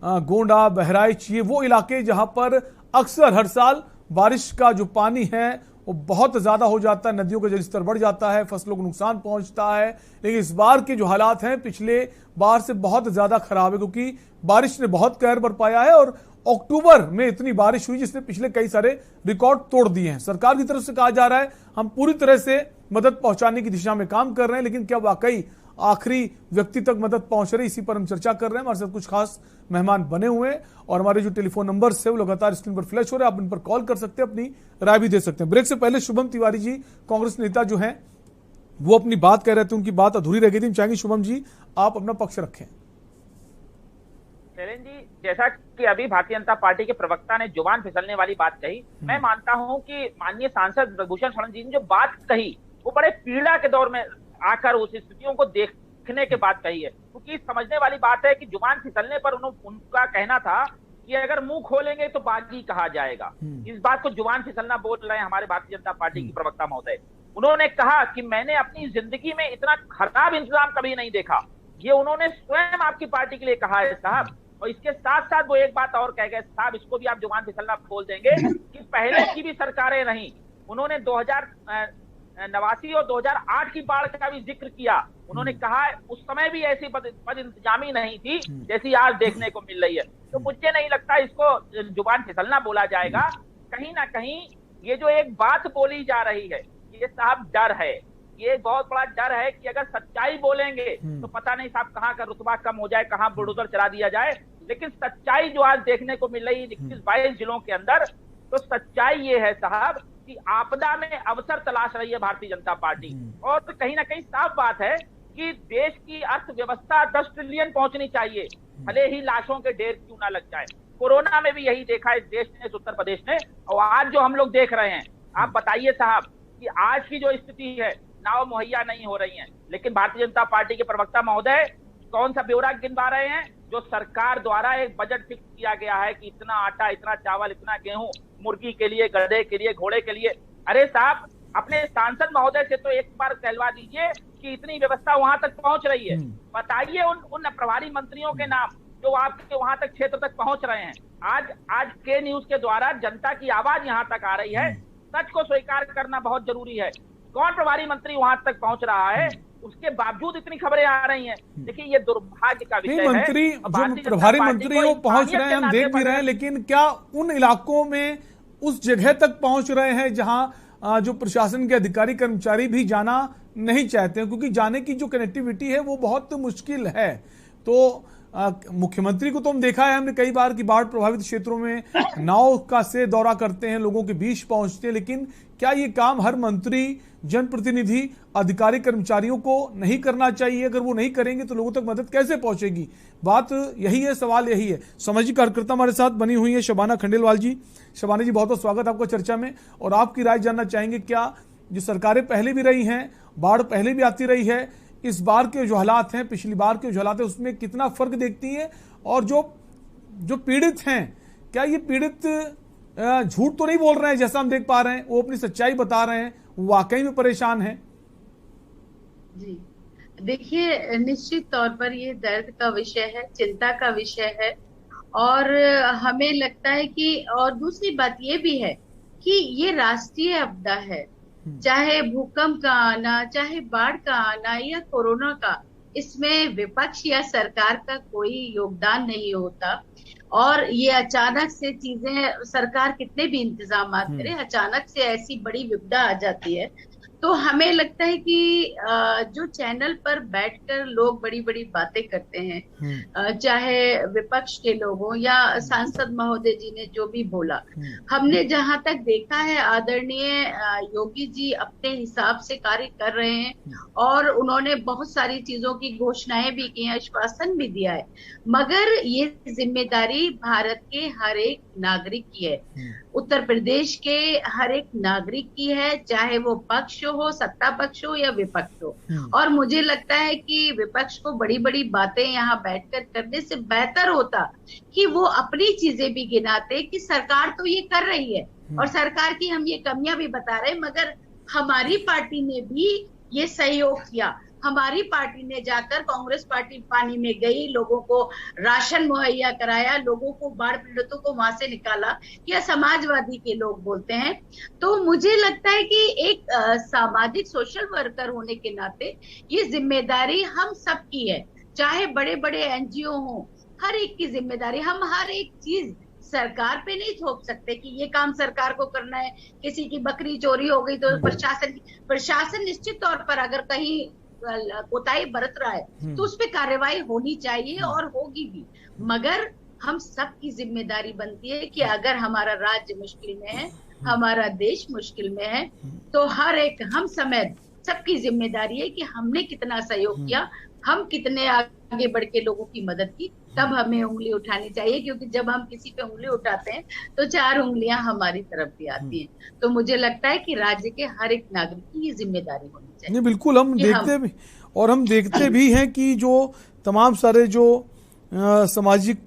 गोंडा, बहराइच, ये वो इलाके जहां पर अक्सर हर साल बारिश का जो पानी है वो बहुत ज्यादा हो जाता है, नदियों का जलस्तर बढ़ जाता है, फसलों को नुकसान पहुंचता है। लेकिन इस बार के जो हालात हैं पिछले बार से बहुत ज्यादा खराब है, क्योंकि बारिश ने बहुत कहर बरपाया है और अक्टूबर में इतनी बारिश हुई जिसने पिछले कई सारे रिकॉर्ड तोड़ दिए हैं। सरकार की तरफ से कहा जा रहा है हम पूरी तरह से मदद पहुंचाने की दिशा में काम कर रहे हैं, लेकिन क्या वाकई आखिरी व्यक्ति तक मदद पहुंच रही, इसी पर हम चर्चा कर रहे हैं। हमारे साथ कुछ खास मेहमान बने हुए हैं और हमारे जो टेलीफोन नंबर है वो लगातार स्क्रीन पर फ्लैश हो रहे हैं, आप इन पर कॉल कर सकते हैं, अपनी राय भी दे सकते हैं। ब्रेक से पहले शुभम तिवारी जी, कांग्रेस नेता जो हैं, वो अपनी बात कह रहे थे, उनकी बात अधूरी रह गई थी। हम चाहेंगे शुभम जी आप अपना पक्ष रखें। शैलेंद्र जी, जैसा कि अभी भारतीय जनता पार्टी के प्रवक्ता ने जुबान फिसलने वाली बात कही, मैं मानता हूं कि माननीय सांसद ब्रजभूषण शरण जी ने जो बात कही वो बड़े पीड़ा के दौर में आकर उस स्थितियों को देखने के बाद कही है, क्योंकि समझने वाली बात है कि जुबान फिसलने पर उनका कहना था कि अगर मुंह खोलेंगे तो बागी कहा जाएगा। इस बात को जुबान फिसलना बोल रहे हैं हमारे भारतीय जनता पार्टी की प्रवक्ता महोदय। उन्होंने कहा कि मैंने अपनी जिंदगी में इतना खराब इंतजाम कभी नहीं देखा, ये उन्होंने स्वयं आपकी पार्टी के लिए कहा है साहब। और इसके साथ साथ वो एक बात और कह गए साहब, इसको भी आप जुबान फिसलना बोल देंगे कि पहले की भी सरकारें रही, उन्होंने 2089 और 2008 की बाढ़ का भी जिक्र किया। उन्होंने कहा उस समय भी ऐसी बद इंतजामी नहीं थी जैसी आज देखने को मिल रही है। तो मुझे नहीं लगता इसको जुबान फिसलना बोला जाएगा। कहीं ना कहीं ये जो एक बात बोली जा रही है, ये साहब डर है, ये बहुत बड़ा डर है कि अगर सच्चाई बोलेंगे तो पता नहीं साहब कहाँ का रुतबा कम हो जाए, कहाँ बुलडोजर चला दिया जाए। लेकिन सच्चाई जो आज देखने को मिल रही है 21-22 जिलों के अंदर, तो सच्चाई ये है साहब कि आपदा में अवसर तलाश रही है भारतीय जनता पार्टी। और तो कहीं ना कहीं साफ बात है कि देश की अर्थव्यवस्था 10 ट्रिलियन पहुंचनी चाहिए, भले ही लाशों के ढेर क्यों ना लग जाए। कोरोना में भी यही देखा इस देश ने, इस उत्तर प्रदेश ने, और आज जो हम लोग देख रहे हैं, आप बताइए साहब कि आज की जो स्थिति है, नाव मुहैया नहीं हो रही हैं, लेकिन भारतीय जनता पार्टी के प्रवक्ता महोदय कौन सा ब्यौरा गिनवा रहे हैं? जो सरकार द्वारा एक बजट फिक्स किया गया है कि इतना आटा, इतना चावल, इतना गेहूं मुर्गी के लिए, गधे के लिए, घोड़े के लिए। अरे साहब, अपने सांसद महोदय से तो एक बार कहलवा दीजिए कि इतनी व्यवस्था वहां तक पहुंच रही है। बताइए उन प्रभारी मंत्रियों के नाम जो आपके वहां तक क्षेत्र तक पहुंच रहे हैं। आज के न्यूज के द्वारा जनता की आवाज यहाँ तक आ रही है। सच को स्वीकार करना बहुत जरूरी है। कौन प्रभारी मंत्री वहां तक पहुंच रहा है, उसके बावजूद इतनी खबरें आ रही हैं। देखिए, ये दुर्भाग्य का विषय है। मंत्री जो प्रभारी मंत्री वो पहुंच रहे हैं, हम देख भी रहे हैं, लेकिन क्या उन इलाकों में उस जगह तक पहुंच रहे हैं जहां जो प्रशासन के अधिकारी कर्मचारी भी जाना नहीं चाहते हैं, क्योंकि जाने की जो कनेक्टिविटी है वो बहुत मुश्किल है। तो मुख्यमंत्री को तो हम देखा है हमने कई बार कि बाढ़ प्रभावित क्षेत्रों में नाव का से दौरा करते हैं, लोगों के बीच पहुंचते हैं, लेकिन क्या ये काम हर मंत्री, जनप्रतिनिधि, अधिकारी, कर्मचारियों को नहीं करना चाहिए? अगर वो नहीं करेंगे तो लोगों तक मदद कैसे पहुंचेगी? बात यही है, सवाल यही है। सामाजिक कार्यकर्ता हमारे साथ बनी हुई है शबाना खंडेलवाल जी। शबाना जी, बहुत बहुत स्वागत आपका चर्चा में, और आपकी राय जानना चाहेंगे, क्या जो सरकारें पहले भी रही हैं, बाढ़ पहले भी आती रही है, इस बार के जो हालात हैं, पिछली बार के जो हालात हैं, उसमें कितना फर्क देखती हैं? और जो पीड़ित हैं, क्या ये पीड़ित झूठ तो नहीं बोल रहे हैं? जैसा हम देख पा रहे हैं, वो अपनी सच्चाई बता रहे हैं, वाकई में परेशान हैं। जी देखिए, निश्चित तौर पर ये दर्द का विषय है, चिंता का विषय है, और हमें लगता है कि, और दूसरी बात ये भी है कि ये राष्ट्रीय आपदा है। चाहे भूकंप का आना, चाहे बाढ़ का आना या कोरोना का, इसमें विपक्ष या सरकार का कोई योगदान नहीं होता। और ये अचानक से चीजें, सरकार कितने भी इंतजाम करे, अचानक से ऐसी बड़ी विपदा आ जाती है। तो हमें लगता है कि जो चैनल पर बैठकर लोग बड़ी बड़ी बातें करते हैं, चाहे विपक्ष के लोग हों या सांसद महोदय जी ने जो भी बोला, हमने जहां तक देखा है आदरणीय योगी जी अपने हिसाब से कार्य कर रहे हैं, और उन्होंने बहुत सारी चीजों की घोषणाएं भी की हैं, आश्वासन भी दिया है। मगर ये जिम्मेदारी भारत के हर एक नागरिक की है, उत्तर प्रदेश के हर एक नागरिक की है, चाहे वो पक्ष हो, सत्ता पक्ष हो या विपक्ष हो। और मुझे लगता है कि विपक्ष को बड़ी बड़ी बातें यहाँ बैठकर करने से बेहतर होता कि वो अपनी चीजें भी गिनाते कि सरकार तो ये कर रही है और सरकार की हम ये कमियां भी बता रहे हैं, मगर हमारी पार्टी ने भी ये सहयोग किया। हमारी पार्टी ने जाकर, कांग्रेस पार्टी पानी में गई, लोगों को राशन मुहैया कराया, लोगों को, बाढ़ पीड़ितों को वहां से निकाला, या समाजवादी के लोग बोलते हैं। तो मुझे लगता है कि एक सामाजिक सोशल वर्कर होने के नाते ये जिम्मेदारी हम सबकी है, चाहे बड़े बड़े एनजीओ हों, हर एक की जिम्मेदारी। हम हर एक चीज सरकार पे नहीं थोप सकते कि ये काम सरकार को करना है। किसी की बकरी चोरी हो गई तो प्रशासन निश्चित तौर पर अगर कहीं कोताही बरत रहा है तो उस पर कार्रवाई होनी चाहिए और होगी भी। मगर हम सबकी जिम्मेदारी बनती है कि अगर हमारा राज्य मुश्किल में है, हमारा देश मुश्किल में है, तो हर एक हम समेत सबकी जिम्मेदारी है कि हमने कितना सहयोग किया, हम कितने आगे बढ़ के लोगों की मदद की, तब हमें उंगली उठानी चाहिए। क्योंकि जब हम किसी पे उंगली उठाते हैं तो 4 उंगलियां हमारी तरफ भी आती हैं। तो मुझे लगता है कि राज्य के हर एक नागरिक की ये जिम्मेदारी होनी चाहिए। नहीं, बिल्कुल हम देखते भी और हम देखते भी हैं कि जो तमाम सारे जो सामाजिक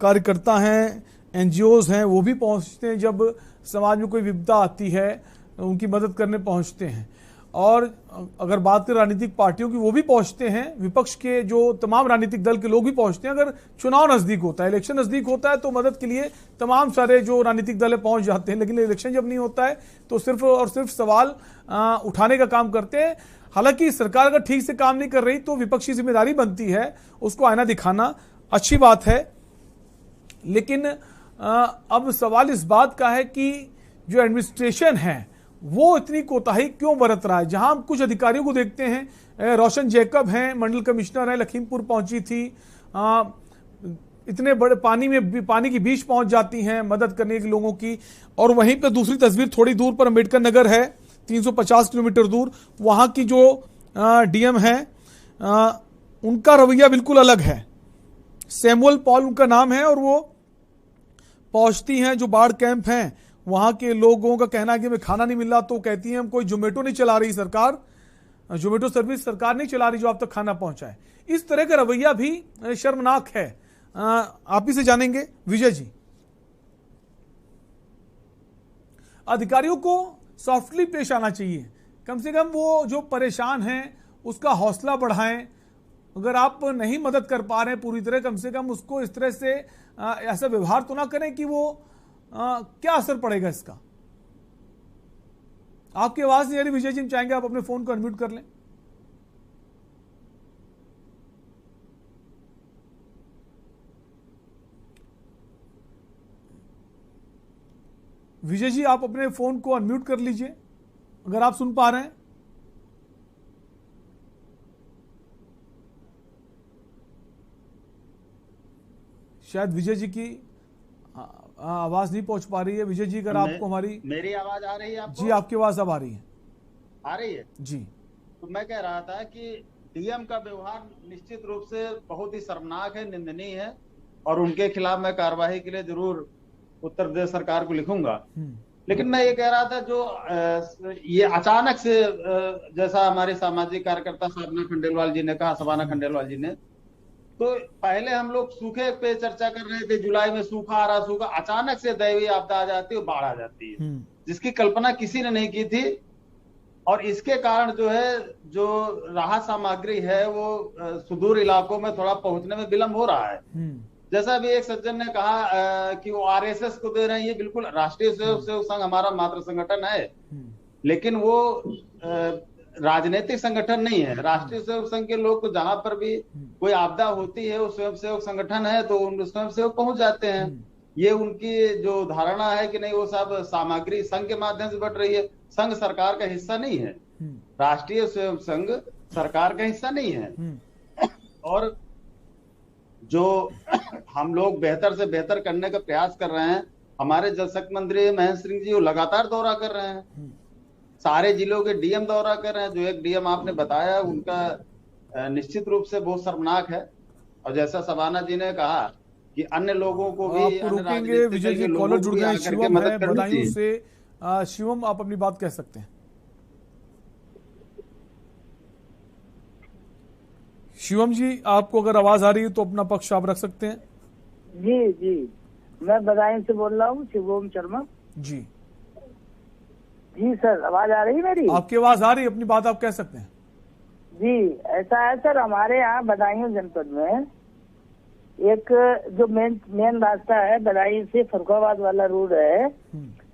कार्यकर्ता हैं, एनजीओज हैं, वो भी पहुंचते हैं जब समाज में कोई विपदा आती है, उनकी मदद करने पहुंचते हैं। और अगर बात करें राजनीतिक पार्टियों की, वो भी पहुंचते हैं, विपक्ष के जो तमाम राजनीतिक दल के लोग भी पहुंचते हैं। अगर चुनाव नजदीक होता है, इलेक्शन नजदीक होता है, तो मदद के लिए तमाम सारे जो राजनीतिक दल पहुंच जाते हैं। लेकिन इलेक्शन जब नहीं होता है तो सिर्फ और सिर्फ सवाल उठाने का काम करते हैं। हालांकि सरकार अगर ठीक से काम नहीं कर रही तो विपक्षी जिम्मेदारी बनती है उसको आईना दिखाना, अच्छी बात है। लेकिन अब सवाल इस बात का है कि जो एडमिनिस्ट्रेशन है वो इतनी कोताही क्यों बरत रहा है। जहां हम कुछ अधिकारियों को देखते हैं, रोशन जैकब हैं, मंडल कमिश्नर हैं, लखीमपुर पहुंची थी, इतने बड़े पानी की बीच पहुंच जाती हैं मदद करने के लोगों की। और वहीं पे दूसरी तस्वीर थोड़ी दूर पर अम्बेडकर नगर है, 350 किलोमीटर दूर, वहां की जो डीएम है उनका रवैया बिल्कुल अलग है। सैमुअल पॉल उनका नाम है और वो पहुंचती हैं जो बाढ़ कैंप हैं, वहां के लोगों का कहना है कि हमें खाना नहीं मिल रहा, तो कहती हैं हम कोई जोमेटो नहीं चला रही सरकार, जोमेटो सर्विस सरकार नहीं चला रही जो आप तक खाना पहुंचाए। इस तरह का रवैया भी शर्मनाक है। आप ही से जानेंगे विजय जी। अधिकारियों को सॉफ्टली पेश आना चाहिए, कम से कम वो जो परेशान हैं उसका हौसला बढ़ाएं। अगर आप नहीं मदद कर पा रहे हैं पूरी तरह, कम से कम उसको इस तरह से ऐसा व्यवहार तो ना करें कि वो क्या असर पड़ेगा इसका। आपकी आवाज नहीं आ रही विजय जी, हम चाहेंगे आप अपने फोन को अनम्यूट कर लें। विजय जी आप अपने फोन को अनम्यूट कर लीजिए अगर आप सुन पा रहे हैं। शायद विजय जी की आवाज नहीं पहुंच पा रही है। विजय जी अगर आपको हमारी मेरी आवाज आ रही है आपको? जी आपकी आवाज अब आ रही है। आ रही है जी। तो मैं कह रहा था कि डीएम का व्यवहार निश्चित रूप से बहुत ही शर्मनाक है, निंदनीय है, और उनके खिलाफ मैं कार्रवाई के लिए जरूर उत्तर प्रदेश सरकार को लिखूंगा। लेकिन मैं ये कह रहा था जो ये अचानक से जैसा हमारे सामाजिक कार्यकर्ता साबना खंडेलवाल जी ने कहा, सबाना खंडेलवाल जी ने, तो पहले हम लोग सूखे पे चर्चा कर रहे थे, जुलाई में सूखा आ रहा, सूखा, अचानक से दैवीय आपदा आ जाती है, बाढ़ आ जाती है, जिसकी कल्पना किसी ने नहीं की थी। और इसके कारण जो है जो राहत सामग्री है वो सुदूर इलाकों में थोड़ा पहुंचने में विलंब हो रहा है। जैसा भी एक सज्जन ने कहा कि वो आरएसएस को दे रहे हैं, ये बिल्कुल राष्ट्रीय स्वयंसेवक संघ हमारा मातृ संगठन है, लेकिन वो राजनीतिक संगठन नहीं है। राष्ट्रीय स्वयं संघ के लोग तो जहां पर भी कोई आपदा होती है वो स्वयंसेवक संगठन है, तो उन स्वयंसेवक पहुंच जाते हैं। ये उनकी जो धारणा है कि नहीं वो सब सामग्री संघ के माध्यम से बट रही है। संघ सरकार का हिस्सा नहीं है, राष्ट्रीय स्वयं संघ सरकार का हिस्सा नहीं है। और जो हम लोग बेहतर से बेहतर करने का प्रयास कर रहे हैं, हमारे जल शक्ति मंत्री महेंद्र सिंह जी वो लगातार दौरा कर रहे हैं, सारे जिलों के डीएम दौरा कर रहे हैं। जो एक डीएम आपने बताया उनका निश्चित रूप से बहुत शर्मनाक है। और जैसा सबाना जी ने कहा कि अन्य लोगों को भी रुकेंगे। विजय जी कॉलर जुड़ गए, शिवम है बदायूं से। शिवम आप अपनी बात कह सकते हैं। शिवम जी आपको अगर आवाज आ रही है तो अपना पक्ष आप रख सकते हैं। जी जी, मैं बदायूं से बोल रहा हूँ, शिवम शर्मा जी। जी सर, आवाज आ रही है मेरी? आपकी आवाज आ रही है, अपनी बात आप कह सकते हैं। जी, ऐसा है सर, हमारे यहाँ बदायूं जनपद में एक जो मेन रास्ता है बदायूं से फरुखाबाद वाला रोड है,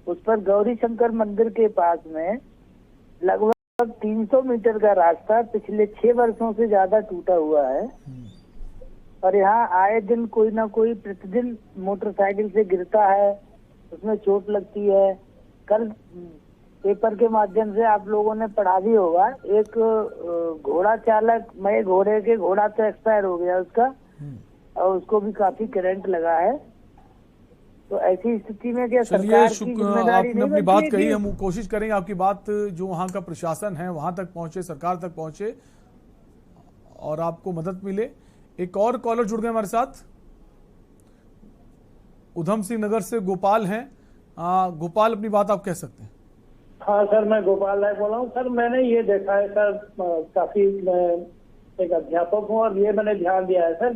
उस पर गौरी शंकर मंदिर के पास में लगभग 300 मीटर का रास्ता पिछले 6 वर्षों से ज्यादा टूटा हुआ है। और यहाँ आए दिन कोई ना कोई प्रतिदिन मोटरसाइकिल से गिरता है, उसमें चोट लगती है। कल पेपर के माध्यम से आप लोगों ने पढ़ा भी होगा, एक घोड़ा चालक मय घोड़े के घोड़ा तो एक्सपायर हो गया उसका, और उसको भी काफी करंट लगा है। तो ऐसी स्थिति में क्या सरकार की जिम्मेदारी आपने अपनी बात कही, हम कोशिश करेंगे आपकी बात जो वहां का प्रशासन है वहां तक पहुंचे, सरकार तक पहुंचे और आपको मदद मिले। एक और कॉलर जुड़ गए हमारे साथ, उधम सिंह नगर से गोपाल हैं। गोपाल, अपनी बात आप कह सकते हैं। हाँ सर, मैं गोपाल राय बोल रहा हूँ। सर मैंने ये देखा है सर, काफी मैं एक अध्यापक हूँ और ये मैंने ध्यान दिया है सर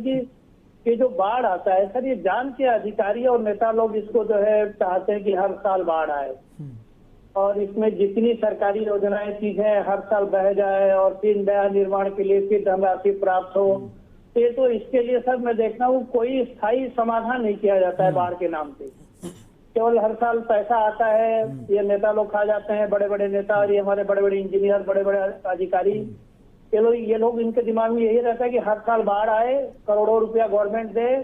कि जो बाढ़ आता है सर, ये जान के अधिकारी और नेता लोग इसको जो है चाहते हैं कि हर साल बाढ़ आए और इसमें जितनी सरकारी योजनाएं चीजें हर साल बह जाए और फिर नया निर्माण के लिए फिर धनराशि प्राप्त हो। तो इसके लिए सर मैं देखता हूँ कोई स्थायी समाधान नहीं किया जाता है बाढ़ के नाम पे। केवल हर साल पैसा आता है, ये नेता लोग खा जाते हैं, बड़े बड़े नेता और ये हमारे बड़े बड़े इंजीनियर, बड़े बड़े अधिकारी, ये लोग इनके दिमाग में यही रहता है कि हर साल बाढ़ आए, करोड़ों रुपया गवर्नमेंट दे,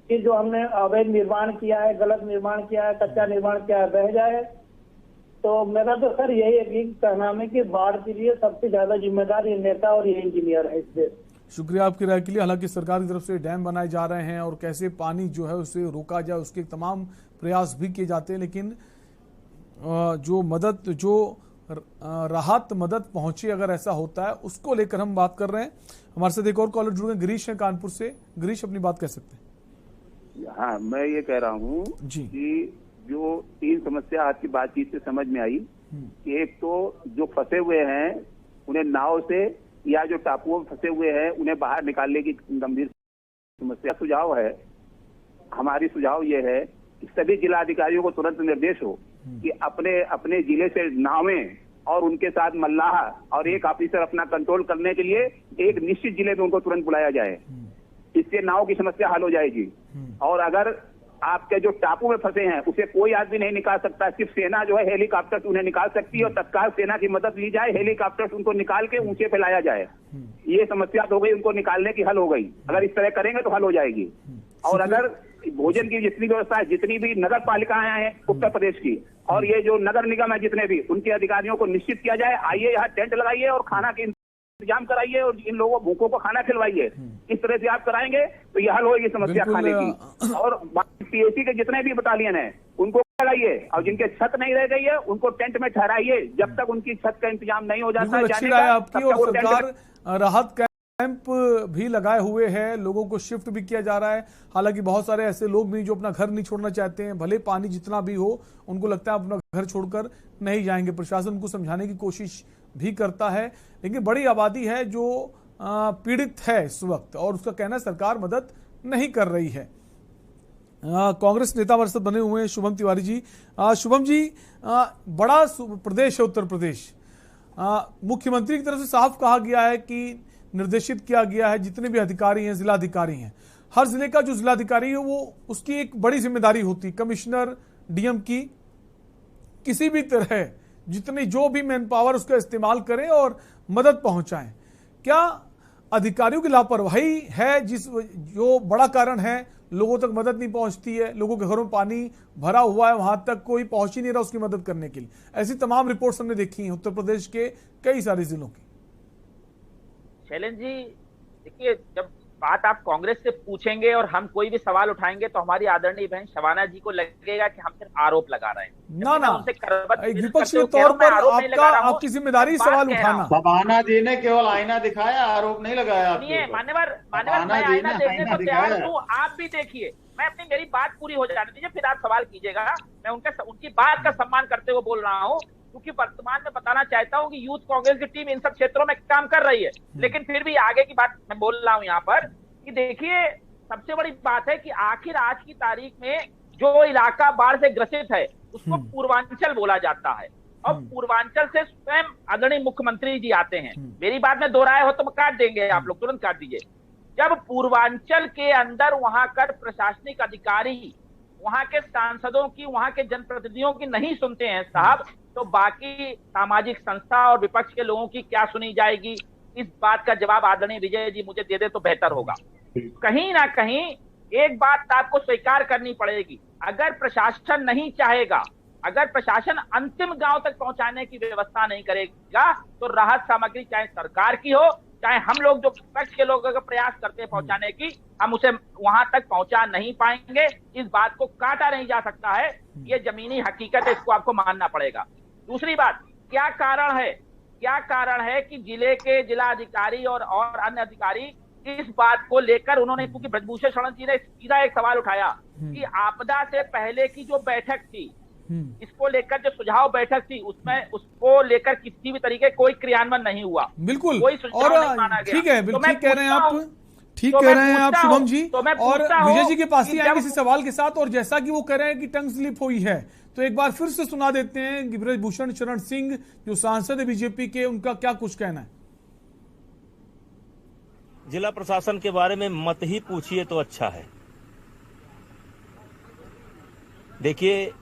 फिर जो हमने अवैध निर्माण किया है, गलत निर्माण किया है, कच्चा निर्माण किया है, बह जाए। तो मेरा तो सर यही कहना है कि बाढ़ के लिए सबसे ज्यादा जिम्मेदार ये नेता और ये इंजीनियर है इस देश। शुक्रिया आपकी राय के लिए। हालांकि सरकार की तरफ से डैम बनाए जा रहे हैं और कैसे पानी जो है उसे रोका जाए उसके तमाम प्रयास भी किए जाते हैं, लेकिन जो राहत मदद पहुंचे अगर ऐसा होता है उसको लेकर हम बात कर रहे हैं। हमारे साथ एक और कॉलर जुड़ गए, गिरीश है कानपुर से। गिरीश, अपनी बात कह सकते हैं। हाँ, मैं ये कह रहा हूँ कि जो तीन समस्या आज की बातचीत से समझ में आई, एक तो जो फंसे हुए हैं उन्हें नाव से या जो टापुओं में फंसे हुए हैं उन्हें बाहर निकालने की गंभीर समस्या। सुझाव है, हमारी सुझाव ये है कि सभी जिलाधिकारियों को तुरंत निर्देश हो कि अपने अपने जिले से नावें और उनके साथ मल्लाह और एक ऑफिसर अपना कंट्रोल करने के लिए एक निश्चित जिले में उनको तुरंत बुलाया जाए। इससे नाव की समस्या हल हो जाएगी। और अगर आपके जो टापू में फंसे हैं उसे कोई आदमी नहीं निकाल सकता, सिर्फ सेना जो है हेलीकॉप्टर से उन्हें निकाल सकती है और तत्काल सेना की मदद ली जाए, हेलीकॉप्टर से उनको निकाल के ऊंचे पे लाया जाए। ये समस्या तो हो गई, उनको निकालने की हल हो गई। अगर इस तरह करेंगे तो हल हो जाएगी। और अगर भोजन की जितनी व्यवस्था है, जितनी भी नगर पालिकाएं हैं उत्तर प्रदेश की और ये जो नगर निगम है जितने भी, उनके अधिकारियों को निश्चित किया जाए, आइए यहाँ टेंट लगाइए और खाना के इंतजाम कराइए और इन लोगों भूखों को खाना खिलवाइए। इस तरह से आप कराएंगे तो ये हल होगी समस्या खाने की। और पीएसी के जितने भी बटालियन है उनको लगाइए और जिनके छत नहीं रह गई है उनको टेंट में ठहराइए जब तक उनकी छत का इंतजाम नहीं हो जाता। अच्छी राय आपकी। और सरकार राहत कैंप भी लगाए हुए हैं, लोगों को शिफ्ट भी किया जा रहा है। हालांकि बहुत सारे ऐसे लोग भी जो अपना घर नहीं छोड़ना चाहते हैं, भले पानी जितना भी हो, उनको लगता है अपना घर छोड़कर नहीं जाएंगे। प्रशासन उनको समझाने की कोशिश भी करता है, लेकिन बड़ी आबादी है जो पीड़ित है इस वक्त और उसका कहना सरकार मदद नहीं कर रही है। कांग्रेस नेता हमारे साथ बने हुए हैं शुभम तिवारी जी। शुभम जी, बड़ा प्रदेश है उत्तर प्रदेश, मुख्यमंत्री की तरफ से साफ कहा गया है कि निर्देशित किया गया है जितने भी अधिकारी हैं, जिलाधिकारी हैं, हर जिले का जो जिलाधिकारी है वो उसकी एक बड़ी जिम्मेदारी होती है, कमिश्नर डीएम की, किसी भी तरह जितनी जो भी मैन पावर उसका इस्तेमाल करें और मदद पहुंचाएं। क्या अधिकारियों की लापरवाही है जो बड़ा कारण है लोगों तक मदद नहीं पहुंचती है? लोगों के घरों में पानी भरा हुआ है, वहां तक कोई पहुंच ही नहीं रहा उसकी मदद करने के लिए। ऐसी तमाम रिपोर्ट्स हमने देखी हैं उत्तर प्रदेश के कई सारे जिलों की। शैलेंद्र जी, देखिए, जब बात आप कांग्रेस से पूछेंगे और हम कोई भी सवाल उठाएंगे तो हमारी आदरणीय बहन शबाना जी को लगेगा कि हम सिर्फ आरोप लगा रहे हैं। ना, विपक्षी तौर पर आपकी जिम्मेदारी सवाल उठाना। शबाना जी ने केवल आईना दिखाया, आरोप नहीं लगाया। मान्यवर, मैं आईना देखने को तैयार हूँ, आप भी देखिए। मेरी बात पूरी हो जाने दीजिए, फिर आप सवाल कीजिएगा। मैं उनकी बात का सम्मान करते हुए बोल रहा हूँ, क्योंकि वर्तमान में बताना चाहता हूं कि यूथ कांग्रेस की टीम इन सब क्षेत्रों में काम कर रही है। लेकिन फिर भी आगे की बात मैं बोल रहा हूं यहाँ पर कि देखिए, सबसे बड़ी बात है कि आखिर आज की तारीख में जो इलाका बाढ़ से ग्रसित है उसको पूर्वांचल बोला जाता है और पूर्वांचल से स्वयं आदरणीय मुख्यमंत्री जी आते हैं। मेरी बात में दोहराए हो तो काट देंगे आप लोग, तुरंत काट दीजिए। जब पूर्वांचल के अंदर वहां का प्रशासनिक अधिकारी वहां के सांसदों की, वहां के जनप्रतिनिधियों की नहीं सुनते हैं साहब, तो बाकी सामाजिक संस्था और विपक्ष के लोगों की क्या सुनी जाएगी? इस बात का जवाब आदरणीय विजय जी मुझे दे दे तो बेहतर होगा। कहीं ना कहीं एक बात आपको स्वीकार करनी पड़ेगी, अगर प्रशासन नहीं चाहेगा, अगर प्रशासन अंतिम गांव तक पहुंचाने की व्यवस्था नहीं करेगा, तो राहत सामग्री चाहे सरकार की हो, चाहे हम लोग जो विपक्ष के लोग अगर प्रयास करते हैं पहुंचाने की, हम उसे वहां तक पहुंचा नहीं पाएंगे। इस बात को काटा नहीं जा सकता है, ये जमीनी हकीकत है, इसको आपको मानना पड़ेगा। दूसरी बात, क्या कारण है कि जिले के जिला अधिकारी और अन्य अधिकारी इस बात को लेकर उन्होंने, क्योंकि ब्रजभूषण शरण जी ने सीधा एक सवाल उठाया कि आपदा से पहले की जो बैठक थी, इसको लेकर जो सुझाव बैठक थी, उसमें उसको लेकर किसी भी तरीके कोई क्रियान्वयन नहीं हुआ। बिल्कुल, कोई सुझाव नहीं माना गया। ठीक है, बिल्कुल ठीक कह रहे हैं आप, ठीक कह रहे हैं आप शुभम जी। और विजय जी के पास ही आएंगे इसी सवाल के साथ। और जैसा कि वो कह रहे हैं कि टंग स्लिप हुई है, तो एक बार फिर से सुना देते हैं कि ब्रजभूषण शरण सिंह जो सांसद है बीजेपी के, उनका क्या कुछ कहना है। जिला प्रशासन के बारे में मत ही पूछिए तो अच्छा है। देखिए,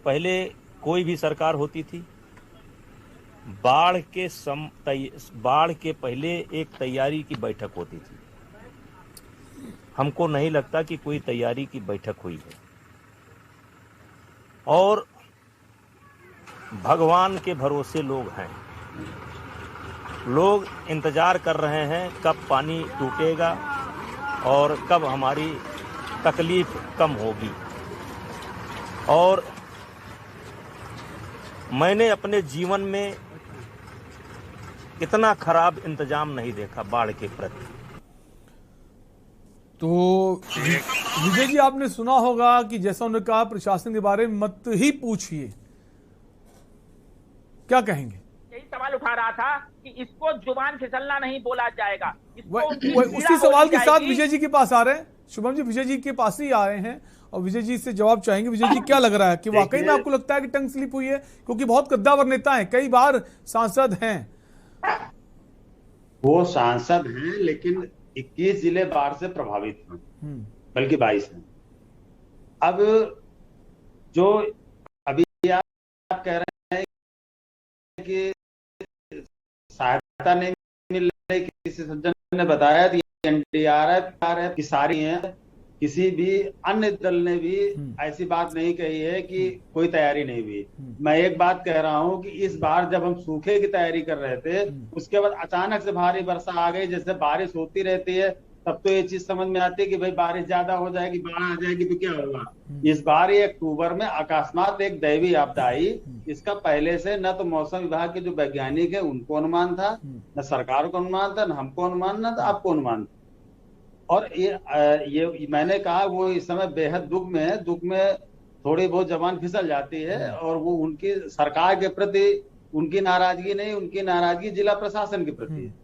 पहले कोई भी सरकार होती थी, बाढ़ के पहले एक तैयारी की बैठक होती थी। हमको नहीं लगता कि कोई तैयारी की बैठक हुई है, और भगवान के भरोसे लोग हैं। लोग इंतजार कर रहे हैं कब पानी टूटेगा और कब हमारी तकलीफ कम होगी। और मैंने अपने जीवन में इतना खराब इंतजाम नहीं देखा बाढ़ के प्रति। तो विजय जी, आपने सुना होगा कि जैसा उन्होंने कहा प्रशासन के बारे में मत ही पूछिए, क्या कहेंगे? यही सवाल उठा रहा था कि इसको जुबान फिसलना नहीं बोला जाएगा। उसी सवाल के साथ विजय जी के पास आ रहे हैं। शुभम जी विजय जी के पास ही आ रहे हैं और विजय जी से जवाब चाहेंगे। विजय जी, क्या लग रहा है कि वाकई में आपको लगता है कि टंग स्लिप हुई है? क्योंकि बहुत कद्दावर नेता हैं, कई बार सांसद हैं। वो सांसद हैं, लेकिन 21 जिले बाढ़ से प्रभावित हैं, बल्कि 22 हैं। अब जो अभी आप कह रहे हैं कि सहायता नहीं मिल रही, किसी सज्जन ने बताया कि एनडीआरएफ की सारी है, किसी भी अन्य दल ने भी ऐसी बात नहीं कही है कि कोई तैयारी नहीं हुई। मैं एक बात कह रहा हूं कि इस बार जब हम सूखे की तैयारी कर रहे थे, उसके बाद अचानक से भारी वर्षा आ गई। जैसे बारिश होती रहती है तब तो ये चीज समझ में आती है कि भाई बारिश ज्यादा हो जाएगी, बाढ़ आ जाएगी, तो क्या होगा। इस बार ये अक्टूबर में अकस्मात एक दैवीय आपदा आई। इसका पहले से न तो मौसम विभाग के जो वैज्ञानिक है उनको अनुमान था, न सरकार को अनुमान था, न हमको अनुमान, न आपको अनुमान था। और ये मैंने कहा वो इस समय बेहद दुख में है। दुख में थोड़ी बहुत जबान फिसल जाती है, और वो उनकी सरकार के प्रति उनकी नाराजगी नहीं, उनकी नाराजगी जिला प्रशासन के प्रति है,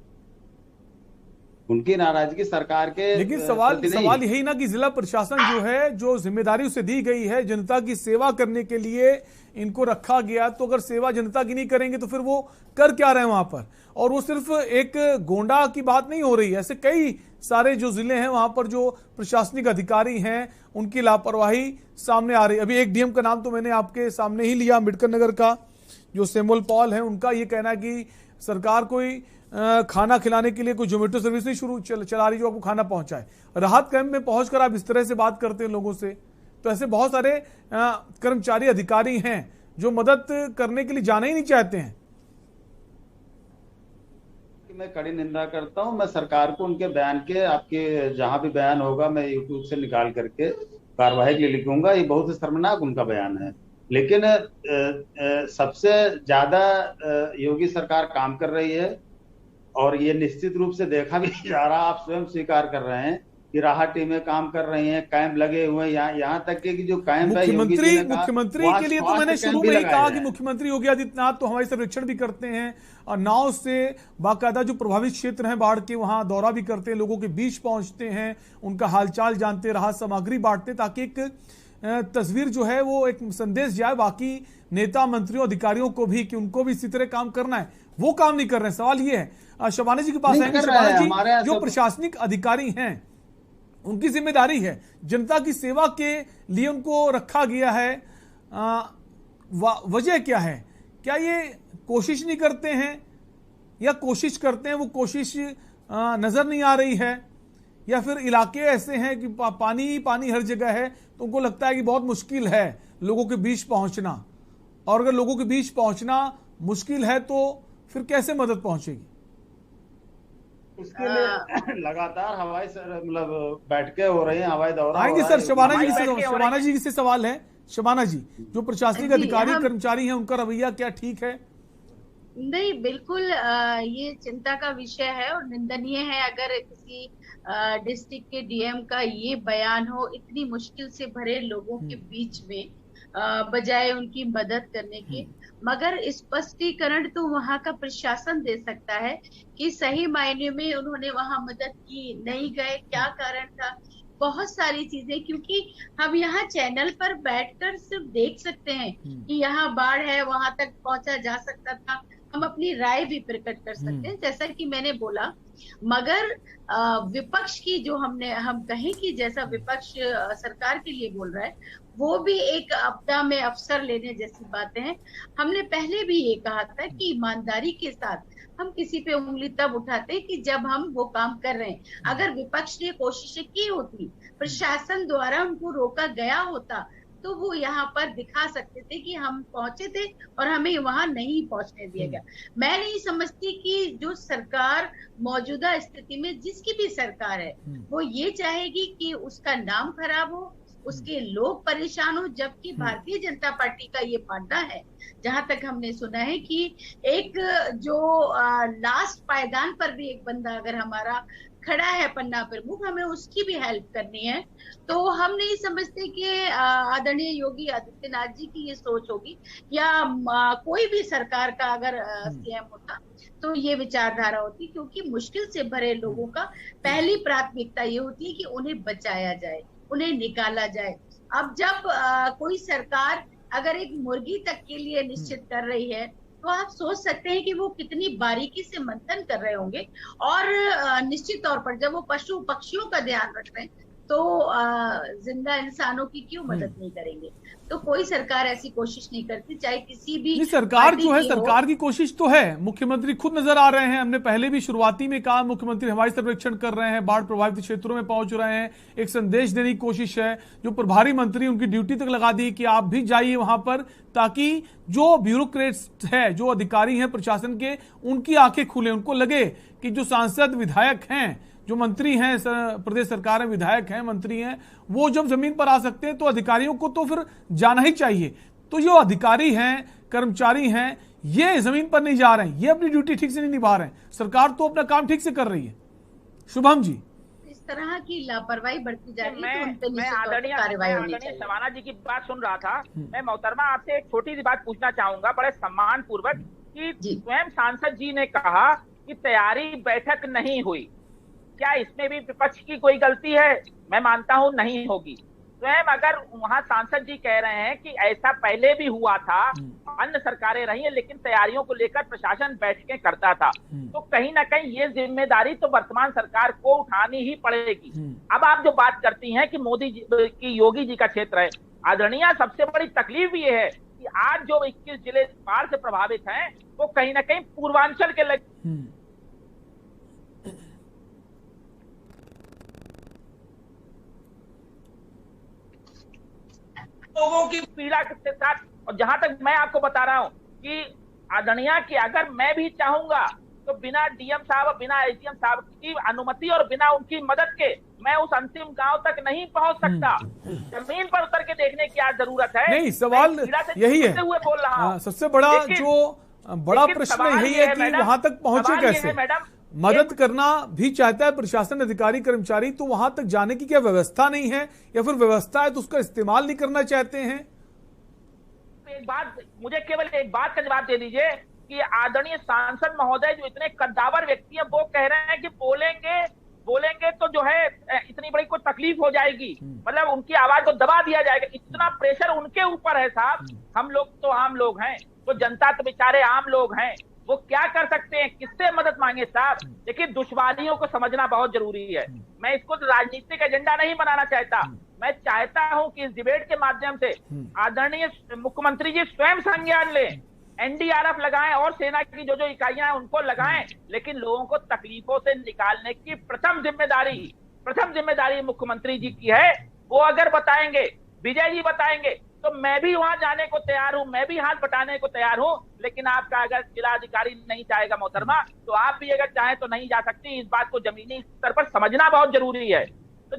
उनकी नाराजगी सरकार के। लेकिन सवाल यही ना कि जिला प्रशासन जो है, जो जिम्मेदारी उसे दी गई है जनता की सेवा करने के लिए इनको रखा गया, तो अगर सेवा जनता की नहीं करेंगे तो फिर वो कर क्या रहे हैं वहां पर। और वो सिर्फ एक गोंडा की बात नहीं हो रही है, ऐसे कई सारे जो जिले हैं वहां पर जो प्रशासनिक अधिकारी हैं उनकी लापरवाही सामने आ रही है। अभी एक डीएम का नाम तो मैंने आपके सामने ही लिया, अम्बेडकर नगर का, जो सैमुअल पॉल है। उनका ये कहना है कि सरकार कोई खाना खिलाने के लिए कोई जोमेटो सर्विस नहीं चला रही जो आपको खाना पहुंचाए। राहत कैंप में पहुंचकर आप इस तरह से बात करते हैं लोगों से, तो ऐसे बहुत सारे कर्मचारी अधिकारी हैं जो मदद करने के लिए जाना ही नहीं चाहते हैं। मैं कड़ी निंदा करता हूं। मैं सरकार को उनके बयान के, आपके जहां भी बयान होगा मैं यूट्यूब से निकाल करके कार्रवाई के लिए लिखूंगा। ये बहुत ही शर्मनाक उनका बयान है। लेकिन सबसे ज्यादा योगी सरकार काम कर रही है, और ये निश्चित रूप से देखा भी जा रहा, आप स्वयं स्वीकार कर रहे हैं कि राहत टीमें काम कर रही हैं, कैंप लगे हुए हैं। यहाँ तक कि जो कैंप है मुख्यमंत्री के लिए तो मैंने शुरू में ही कहा कि मुख्यमंत्री योगी आदित्यनाथ तो हवाई सर्वेक्षण भी करते हैं और नाव से बाकायदा जो प्रभावित क्षेत्र हैं बाढ़ के वहां दौरा भी करते हैं, लोगों के बीच पहुंचते हैं, उनका हालचाल जानते, राहत सामग्री बांटते, ताकि एक तस्वीर जो है वो एक संदेश जाए बाकी नेता मंत्रियों अधिकारियों को भी कि उनको भी इसी तरह काम करना है। वो काम नहीं कर रहे हैं। सवाल ये है, शबाना जी के पास आएंगे। शबाना जी, जो प्रशासनिक अधिकारी हैं उनकी जिम्मेदारी है, जनता की सेवा के लिए उनको रखा गया है, वजह क्या है? क्या ये कोशिश नहीं करते हैं या कोशिश करते हैं, वो कोशिश नजर नहीं आ रही है, या फिर इलाके ऐसे हैं कि पानी ही पानी हर जगह है, तो उनको लगता है कि बहुत मुश्किल है लोगों के बीच पहुंचना, और अगर लोगों के बीच पहुंचना मुश्किल है तो फिर कैसे मदद पहुंचेगी? उसके लिए लगातार हवाई मतलब बैठकें हो रही हैं, हवाई दौरा आएंगे हो सर। रहा है। शबाना जी से सवाल है। शबाना जी, जो प्रशासनिक अधिकारी कर्मचारी हैं उनका रवैया क्या ठीक है? नहीं, बिल्कुल ये चिंता का विषय है और निंदनीय है अगर किसी डिस्ट्रिक्ट के डीएम का ये बयान हो इतनी मुश्किल से भरे लोगों के बीच में, बजाय उनकी मदद करने के। मगर स्पष्टीकरण तो वहाँ का प्रशासन दे सकता है कि सही मायने में उन्होंने वहाँ मदद की, नहीं गए, क्या कारण था, बहुत सारी चीजें। क्योंकि हम यहाँ चैनल पर बैठकर सिर्फ देख सकते हैं कि यहाँ बाढ़ है, वहां तक पहुंचा जा सकता था, हम अपनी राय भी प्रकट कर सकते हैं जैसा कि मैंने बोला। मगर विपक्ष की जो हम कहें कि जैसा विपक्ष सरकार के लिए बोल रहा है, वो भी एक आपदा में अवसर लेने जैसी बातें हैं। हमने पहले भी ये कहा था कि ईमानदारी के साथ हम किसी पे उंगली तब उठाते हैं कि जब हम वो काम कर रहे हैं। अगर विपक्ष ने कोशिशें की होती, प्रशासन द्वारा उनको रोका गया होता, तो वो यहाँ पर दिखा सकते थे कि हम पहुंचे थे और हमें वहां नहीं पहुंचने दिया गया। मैं नहीं समझती कि जो सरकार मौजूदा स्थिति में, जिसकी भी सरकार है, वो ये चाहेगी कि उसका नाम खराब हो, उसके लोग परेशान हो। जबकि भारतीय जनता पार्टी का ये मानना है, जहां तक हमने सुना है, कि एक जो लास्ट पायदान पर भी एक बंदा अगर हमारा खड़ा है, पन्ना प्रमुख, हमें उसकी भी हेल्प करनी है। तो हम नहीं समझते कि आदरणीय योगी आदित्यनाथ जी की ये सोच होगी, या कोई भी सरकार का अगर सीएम होता तो ये विचारधारा होती। क्योंकि मुश्किल से भरे लोगों का पहली प्राथमिकता ये होती है कि उन्हें बचाया जाए, उन्हें निकाला जाए। अब जब कोई सरकार अगर एक मुर्गी तक के लिए निश्चित कर रही है, तो आप सोच सकते हैं कि वो कितनी बारीकी से मंथन कर रहे होंगे। और निश्चित तौर पर जब वो पशु पक्षियों का ध्यान रख रहे हैं, तो जिंदा इंसानों की क्यों मदद नहीं करेंगे? तो कोई सरकार ऐसी कोशिश नहीं करती, चाहे किसी भी सरकार जो है, सरकार की कोशिश तो है। मुख्यमंत्री खुद नजर आ रहे हैं, हमने पहले भी शुरुआती में कहा, मुख्यमंत्री हवाई सर्वेक्षण कर रहे हैं, बाढ़ प्रभावित क्षेत्रों में पहुंच रहे हैं, एक संदेश देने की कोशिश है। जो प्रभारी मंत्री, उनकी ड्यूटी तक लगा दी कि आप भी जाइए वहां पर, ताकि जो ब्यूरोक्रेट्स है, जो अधिकारी हैं प्रशासन के, उनकी आंखें खुले, उनको लगे कि जो सांसद विधायक हैं, जो मंत्री हैं, प्रदेश सरकार में विधायक हैं, मंत्री हैं, वो जब जमीन पर आ सकते हैं तो अधिकारियों को तो फिर जाना ही चाहिए। तो जो अधिकारी हैं, कर्मचारी हैं, ये जमीन पर नहीं जा रहे हैं, ये अपनी ड्यूटी ठीक से नहीं निभा रहे हैं। सरकार तो अपना काम ठीक से कर रही है। शुभम जी, इस तरह की लापरवाही बढ़ती जा रही है, तो मैं आदरणीय शबाना जी की बात सुन रहा था। मैं मोहतरमा आपसे एक छोटी सी बात पूछना चाहूंगा, बड़े सम्मान पूर्वक, कि स्वयं सांसद जी ने कहा कि तैयारी बैठक नहीं हुई। क्या इसमें भी विपक्ष की कोई गलती है? मैं मानता हूं नहीं होगी। स्वयं अगर वहां सांसद जी कह रहे हैं कि ऐसा पहले भी हुआ था, अन्य सरकारें रही हैं, लेकिन तैयारियों को लेकर प्रशासन बैठकें करता था, तो कहीं ना कहीं ये जिम्मेदारी तो वर्तमान सरकार को उठानी ही पड़ेगी। अब आप जो बात करती हैं कि मोदी जी की, योगी जी का क्षेत्र है, आदरणीय, सबसे बड़ी तकलीफ ये है कि आज जो 21 जिले बाढ़ से प्रभावित हैं, वो कहीं ना कहीं पूर्वांचल के लोगों की पीड़ा के साथ। और जहां तक मैं आपको बता रहा हूं कि आदरणीय, कि अगर मैं भी चाहूंगा तो बिना डीएम साहब, बिना एसडीएम साहब की अनुमति और बिना उनकी मदद के मैं उस अंतिम गांव तक नहीं पहुंच सकता। जमीन पर उतर के देखने की आज जरूरत है। नहीं, सवाल यही है। बोल रहा हूं, सबसे बड़ा बड़ा प्रश्न यही है कि वहां तक पहुंचे कैसे। मदद करना भी चाहता है प्रशासन, अधिकारी, कर्मचारी, तो वहां तक जाने की क्या व्यवस्था नहीं है, या फिर व्यवस्था है तो उसका इस्तेमाल नहीं करना चाहते हैं? एक बात, मुझे केवल एक बात का जवाब दे दीजिए कि आदरणीय सांसद महोदय जो इतने कद्दावर व्यक्ति हैं, वो कह रहे हैं कि बोलेंगे तो जो है इतनी बड़ी कोई तकलीफ हो जाएगी, मतलब उनकी आवाज को दबा दिया जाएगा। इतना प्रेशर उनके ऊपर है साहब। हम लोग तो आम लोग हैं, तो जनता तो बेचारे आम लोग हैं, वो क्या कर सकते हैं, किससे मदद मांगे साहब? लेकिन दुश्वारियों को समझना बहुत जरूरी है। मैं इसको राजनीतिक एजेंडा नहीं बनाना चाहता। मैं चाहता हूं कि इस डिबेट के माध्यम से आदरणीय मुख्यमंत्री जी स्वयं संज्ञान लें, एनडीआरएफ लगाएं और सेना की जो इकाइयां हैं उनको लगाएं, लेकिन लोगों को तकलीफों से निकालने की प्रथम जिम्मेदारी प्रथम जिम्मेदारी मुख्यमंत्री जी की है। वो अगर बताएंगे, विजय जी बताएंगे, तो मैं भी वहां जाने को तैयार हूं, मैं भी हाथ बटाने को तैयार हूं। लेकिन आपका अगर जिला अधिकारी नहीं चाहेगा मोहतरमा, तो आप भी अगर चाहें तो नहीं जा सकती। इस बात को जमीनी स्तर पर समझना बहुत जरूरी है। तो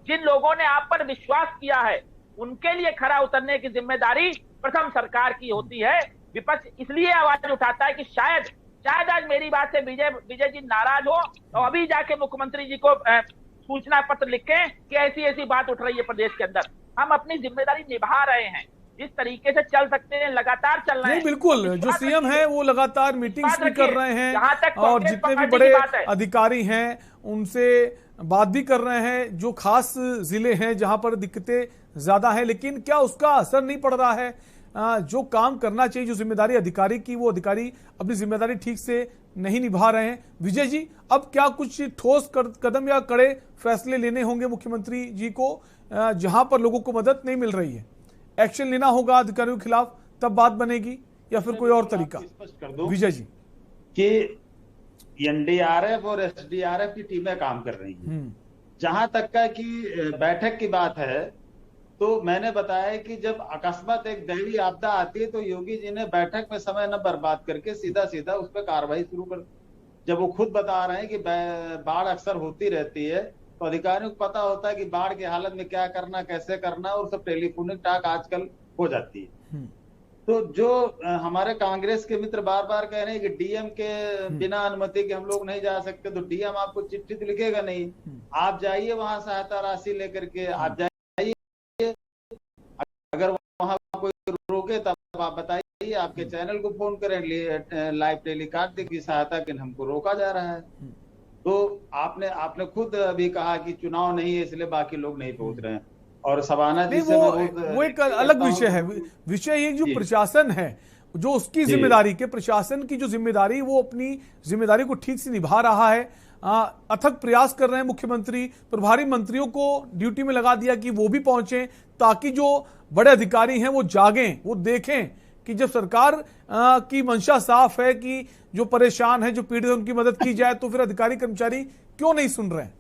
जिन लोगों ने आप पर विश्वास किया है, उनके लिए खरा उतरने की जिम्मेदारी प्रथम सरकार की होती है। विपक्ष इसलिए आवाज उठाता है कि शायद आज मेरी बात से विजय जी नाराज हो, तो अभी जाके मुख्यमंत्री जी को सूचना पत्र लिखें कि ऐसी ऐसी बात उठ रही है प्रदेश के अंदर। हम अपनी जिम्मेदारी निभा रहे हैं, जिस तरीके से चल सकते हैं लगातार चल रहे हैं। बिल्कुल, जो सीएम है वो लगातार मीटिंग्स भी कर रहे हैं और जितने भी बड़े अधिकारी हैं उनसे बात भी कर रहे हैं। जो खास जिले हैं जहां पर दिक्कतें ज्यादा हैं, लेकिन क्या उसका असर नहीं पड़ रहा है? जो काम करना चाहिए, जो जिम्मेदारी अधिकारी की, वो अधिकारी अपनी जिम्मेदारी ठीक से नहीं निभा रहे हैं। विजय जी, अब क्या कुछ ठोस कदम या कड़े फैसले लेने होंगे मुख्यमंत्री जी को, जहां पर लोगों को मदद नहीं मिल रही है? एक्शन लेना होगा अधिकारियों के खिलाफ, तब बात बनेगी, या फिर कोई और तरीका? विजय जी, कि एनडीआरएफ और एसडीआरएफ की टीमें काम कर रही हैं। जहां तक का कि बैठक की बात है, तो मैंने बताया कि जब अकस्मात एक दैवीय आपदा आती है तो योगी जी ने बैठक में समय न बर्बाद करके सीधा उस पर कार्रवाई शुरू कर। जब वो खुद बता रहे हैं कि बाढ़ अक्सर होती रहती है, तो अधिकारियों को पता होता है कि बाढ़ की हालत में क्या करना, कैसे करना, और सब टेलीफोनिक टॉक आजकल हो जाती है। तो जो हमारे कांग्रेस के मित्र बार बार कह रहे हैं कि डीएम के बिना अनुमति के हम लोग नहीं जा सकते, तो डीएम आपको चिट्ठी तो लिखेगा नहीं। आप जाइए वहां सहायता राशि लेकर के, आप जाइए, अगर वहां कोई रोके तब आप बताइए, आपके चैनल को फोन करें, लाइव टेलीकास्ट की सहायता के हमको रोका जा रहा है। तो आपने खुद अभी कहा कि चुनाव नहीं है इसलिए बाकी लोग नहीं पहुंच रहे हैं, और सबाना जी से वो एक अलग विषय है। विषय ये जो प्रशासन है, जो उसकी जिम्मेदारी के प्रशासन की जो जिम्मेदारी, वो अपनी जिम्मेदारी को ठीक से निभा रहा है। अथक प्रयास कर रहे हैं मुख्यमंत्री, प्रभारी मंत्रियों को ड्यूटी में लगा दिया कि वो भी पहुंचे, ताकि जो बड़े अधिकारी हैं वो जागें, वो देखें कि जब सरकार की मंशा साफ है कि जो परेशान है, जो पीड़ित है, उनकी मदद की जाए, तो फिर अधिकारी कर्मचारी क्यों नहीं सुन रहे हैं?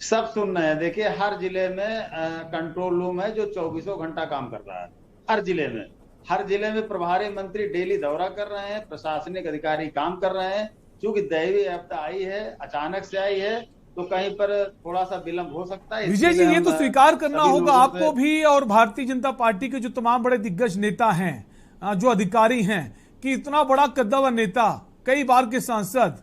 सब सुन रहे हैं। देखिए, हर जिले में कंट्रोल रूम है जो 24 घंटा काम कर रहा है। हर जिले में प्रभारी मंत्री डेली दौरा कर रहे हैं, प्रशासनिक अधिकारी काम कर रहे हैं। चूंकि दैवीय आपदा आई है, अचानक से आई है, तो कहीं पर थोड़ा सा विलंब हो सकता है। विजय जी, ये तो स्वीकार करना होगा आपको भी और भारतीय जनता पार्टी के जो तमाम बड़े दिग्गज नेता हैं, जो अधिकारी हैं, कि इतना बड़ा कद्दावर नेता, कई बार के सांसद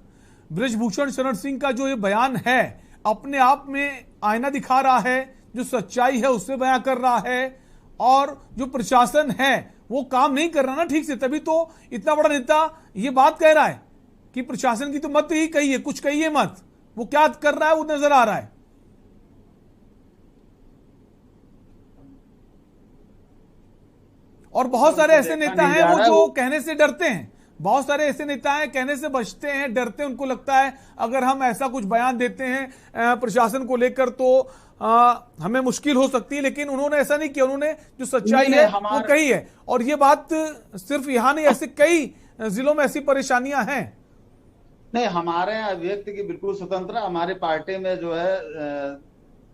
बृजभूषण शरण सिंह का जो ये बयान है, अपने आप में आईना दिखा रहा है, जो सच्चाई है उससे बयां कर रहा है, और जो प्रशासन है वो काम नहीं कर रहा ना ठीक से। तभी तो इतना बड़ा नेता ये बात कह रहा है कि प्रशासन की तो मत ही कहिए, कुछ कहिए मत, वो क्या कर रहा है वो नजर आ रहा है। और बहुत सारे ऐसे नेता हैं वो जो कहने से डरते हैं, बहुत सारे ऐसे नेता हैं कहने से बचते हैं, डरते हैं। उनको लगता है अगर हम ऐसा कुछ बयान देते हैं प्रशासन को लेकर तो हमें मुश्किल हो सकती है, लेकिन उन्होंने ऐसा नहीं किया। उन्होंने जो सच्चाई है वो कही है, और ये बात सिर्फ यहाँ नहीं, ऐसे कई जिलों में ऐसी परेशानियां हैं। नहीं, हमारे यहाँ व्यक्ति की बिल्कुल स्वतंत्र, हमारी पार्टी में जो है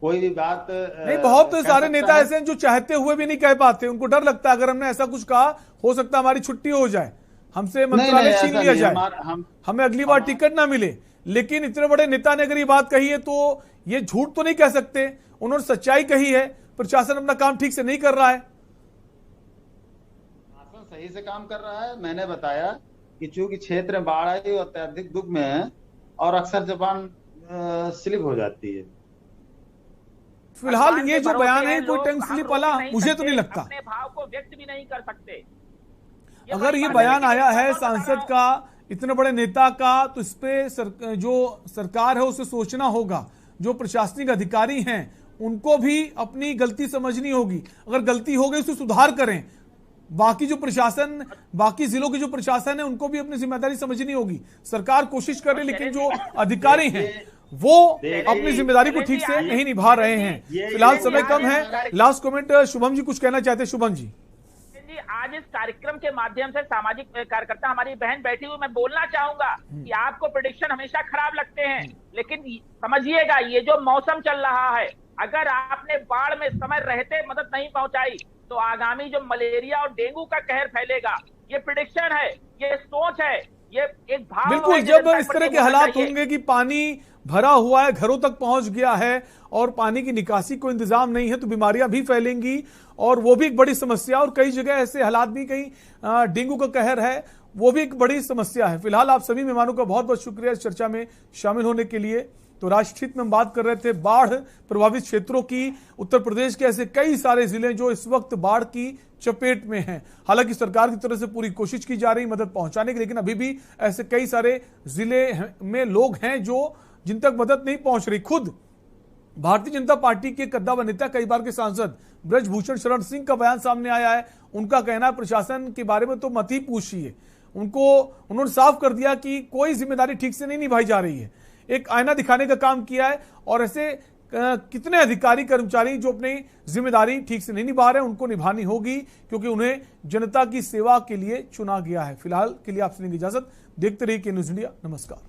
कोई भी बात नहीं। बहुत सारे नेता ऐसे हैं जो चाहते हुए भी नहीं कह पाते, उनको डर लगता है अगर हमने ऐसा कुछ कहा हो सकता है हमारी छुट्टी हो जाए, हमसे मंत्रालय छीन लिया जाए, हमें अगली बार टिकट ना मिले। लेकिन इतने बड़े नेता ने अगर ये बात कही है तो ये झूठ तो नहीं कह सकते, उन्होंने सच्चाई कही है। प्रशासन अपना काम ठीक से नहीं कर रहा है, प्रशासन सही से काम कर रहा है। मैंने बताया कि चूंकि क्षेत्र में बाढ़ आई और अत्यधिक दुख में है, और अक्सर जबान स्लिप हो जाती है। फिलहाल ये जो बयान है कोई टंग स्लिप वाला मुझे तो नहीं लगता। अपने भाव को व्यक्त भी नहीं कर सकते। अगर ये बयान आया है सांसद का, इतने बड़े नेता का, तो इस पे जो सरकार है उसे सोचना होगा। जो प्रशासनिक अधिकारी हैं उनको भी अपनी गलती समझनी होगी, अगर गलती हो गई उसे सुधार करें। बाकी जो प्रशासन, बाकी जिलों की जो प्रशासन है उनको भी अपनी जिम्मेदारी समझनी होगी। सरकार कोशिश कर रही, लेकिन जो अधिकारी हैं वो अपनी जिम्मेदारी को ठीक से नहीं निभा रहे हैं। फिलहाल समय कम है, लास्ट कमेंट शुभम जी कुछ कहना चाहते हैं। शुभम जी, जी आज इस कार्यक्रम के माध्यम से सामाजिक कार्यकर्ता हमारी बहन बैठी हुई, मैं बोलना चाहूंगा कि आपको प्रेडिक्शन हमेशा खराब लगते हैं, लेकिन समझिएगा ये जो मौसम चल रहा है, अगर आपने बाढ़ में समय रहते मदद नहीं पहुंचाई तो आगामी जो मलेरिया और डेंगू का कहर फैलेगा। ये प्रेडिक्शन है, ये सोच है, ये एक भाव। बिल्कुल, जब इस तरह के हालात होंगे कि पानी भरा हुआ है, घरों तक पहुंच गया है और पानी की निकासी को इंतजाम नहीं है, तो बीमारियां भी फैलेंगी और वो भी एक बड़ी समस्या। और कई जगह ऐसे हालात भी, कहीं डेंगू का कहर है, वो भी एक बड़ी समस्या है। फिलहाल आप सभी मेहमानों का बहुत बहुत शुक्रिया इस चर्चा में शामिल होने के लिए। तो राष्ट्रहित में हम बात कर रहे थे बाढ़ प्रभावित क्षेत्रों की। उत्तर प्रदेश के ऐसे कई सारे जिले जो इस वक्त बाढ़ की चपेट में हैं। हालांकि सरकार की तरफ से पूरी कोशिश की जा रही मदद पहुंचाने की, लेकिन अभी भी ऐसे कई सारे जिले में लोग हैं जिन तक मदद नहीं पहुंच रही। खुद भारतीय जनता पार्टी के कद्दा व नेता, कई बार के सांसद ब्रजभूषण शरण सिंह का बयान सामने आया है। उनका कहना है प्रशासन के बारे में तो मत ही पूछिए। उन्होंने साफ कर दिया कि कोई जिम्मेदारी ठीक से नहीं निभाई जा रही है। एक आईना दिखाने का काम किया है और ऐसे कितने अधिकारी कर्मचारी जो अपनी जिम्मेदारी ठीक से नहीं निभा रहे हैं, उनको निभानी होगी, क्योंकि उन्हें जनता की सेवा के लिए चुना गया है। फिलहाल के लिए आपसे लेंगे इजाजत। देखते रहिए के न्यूज़ इंडिया। नमस्कार।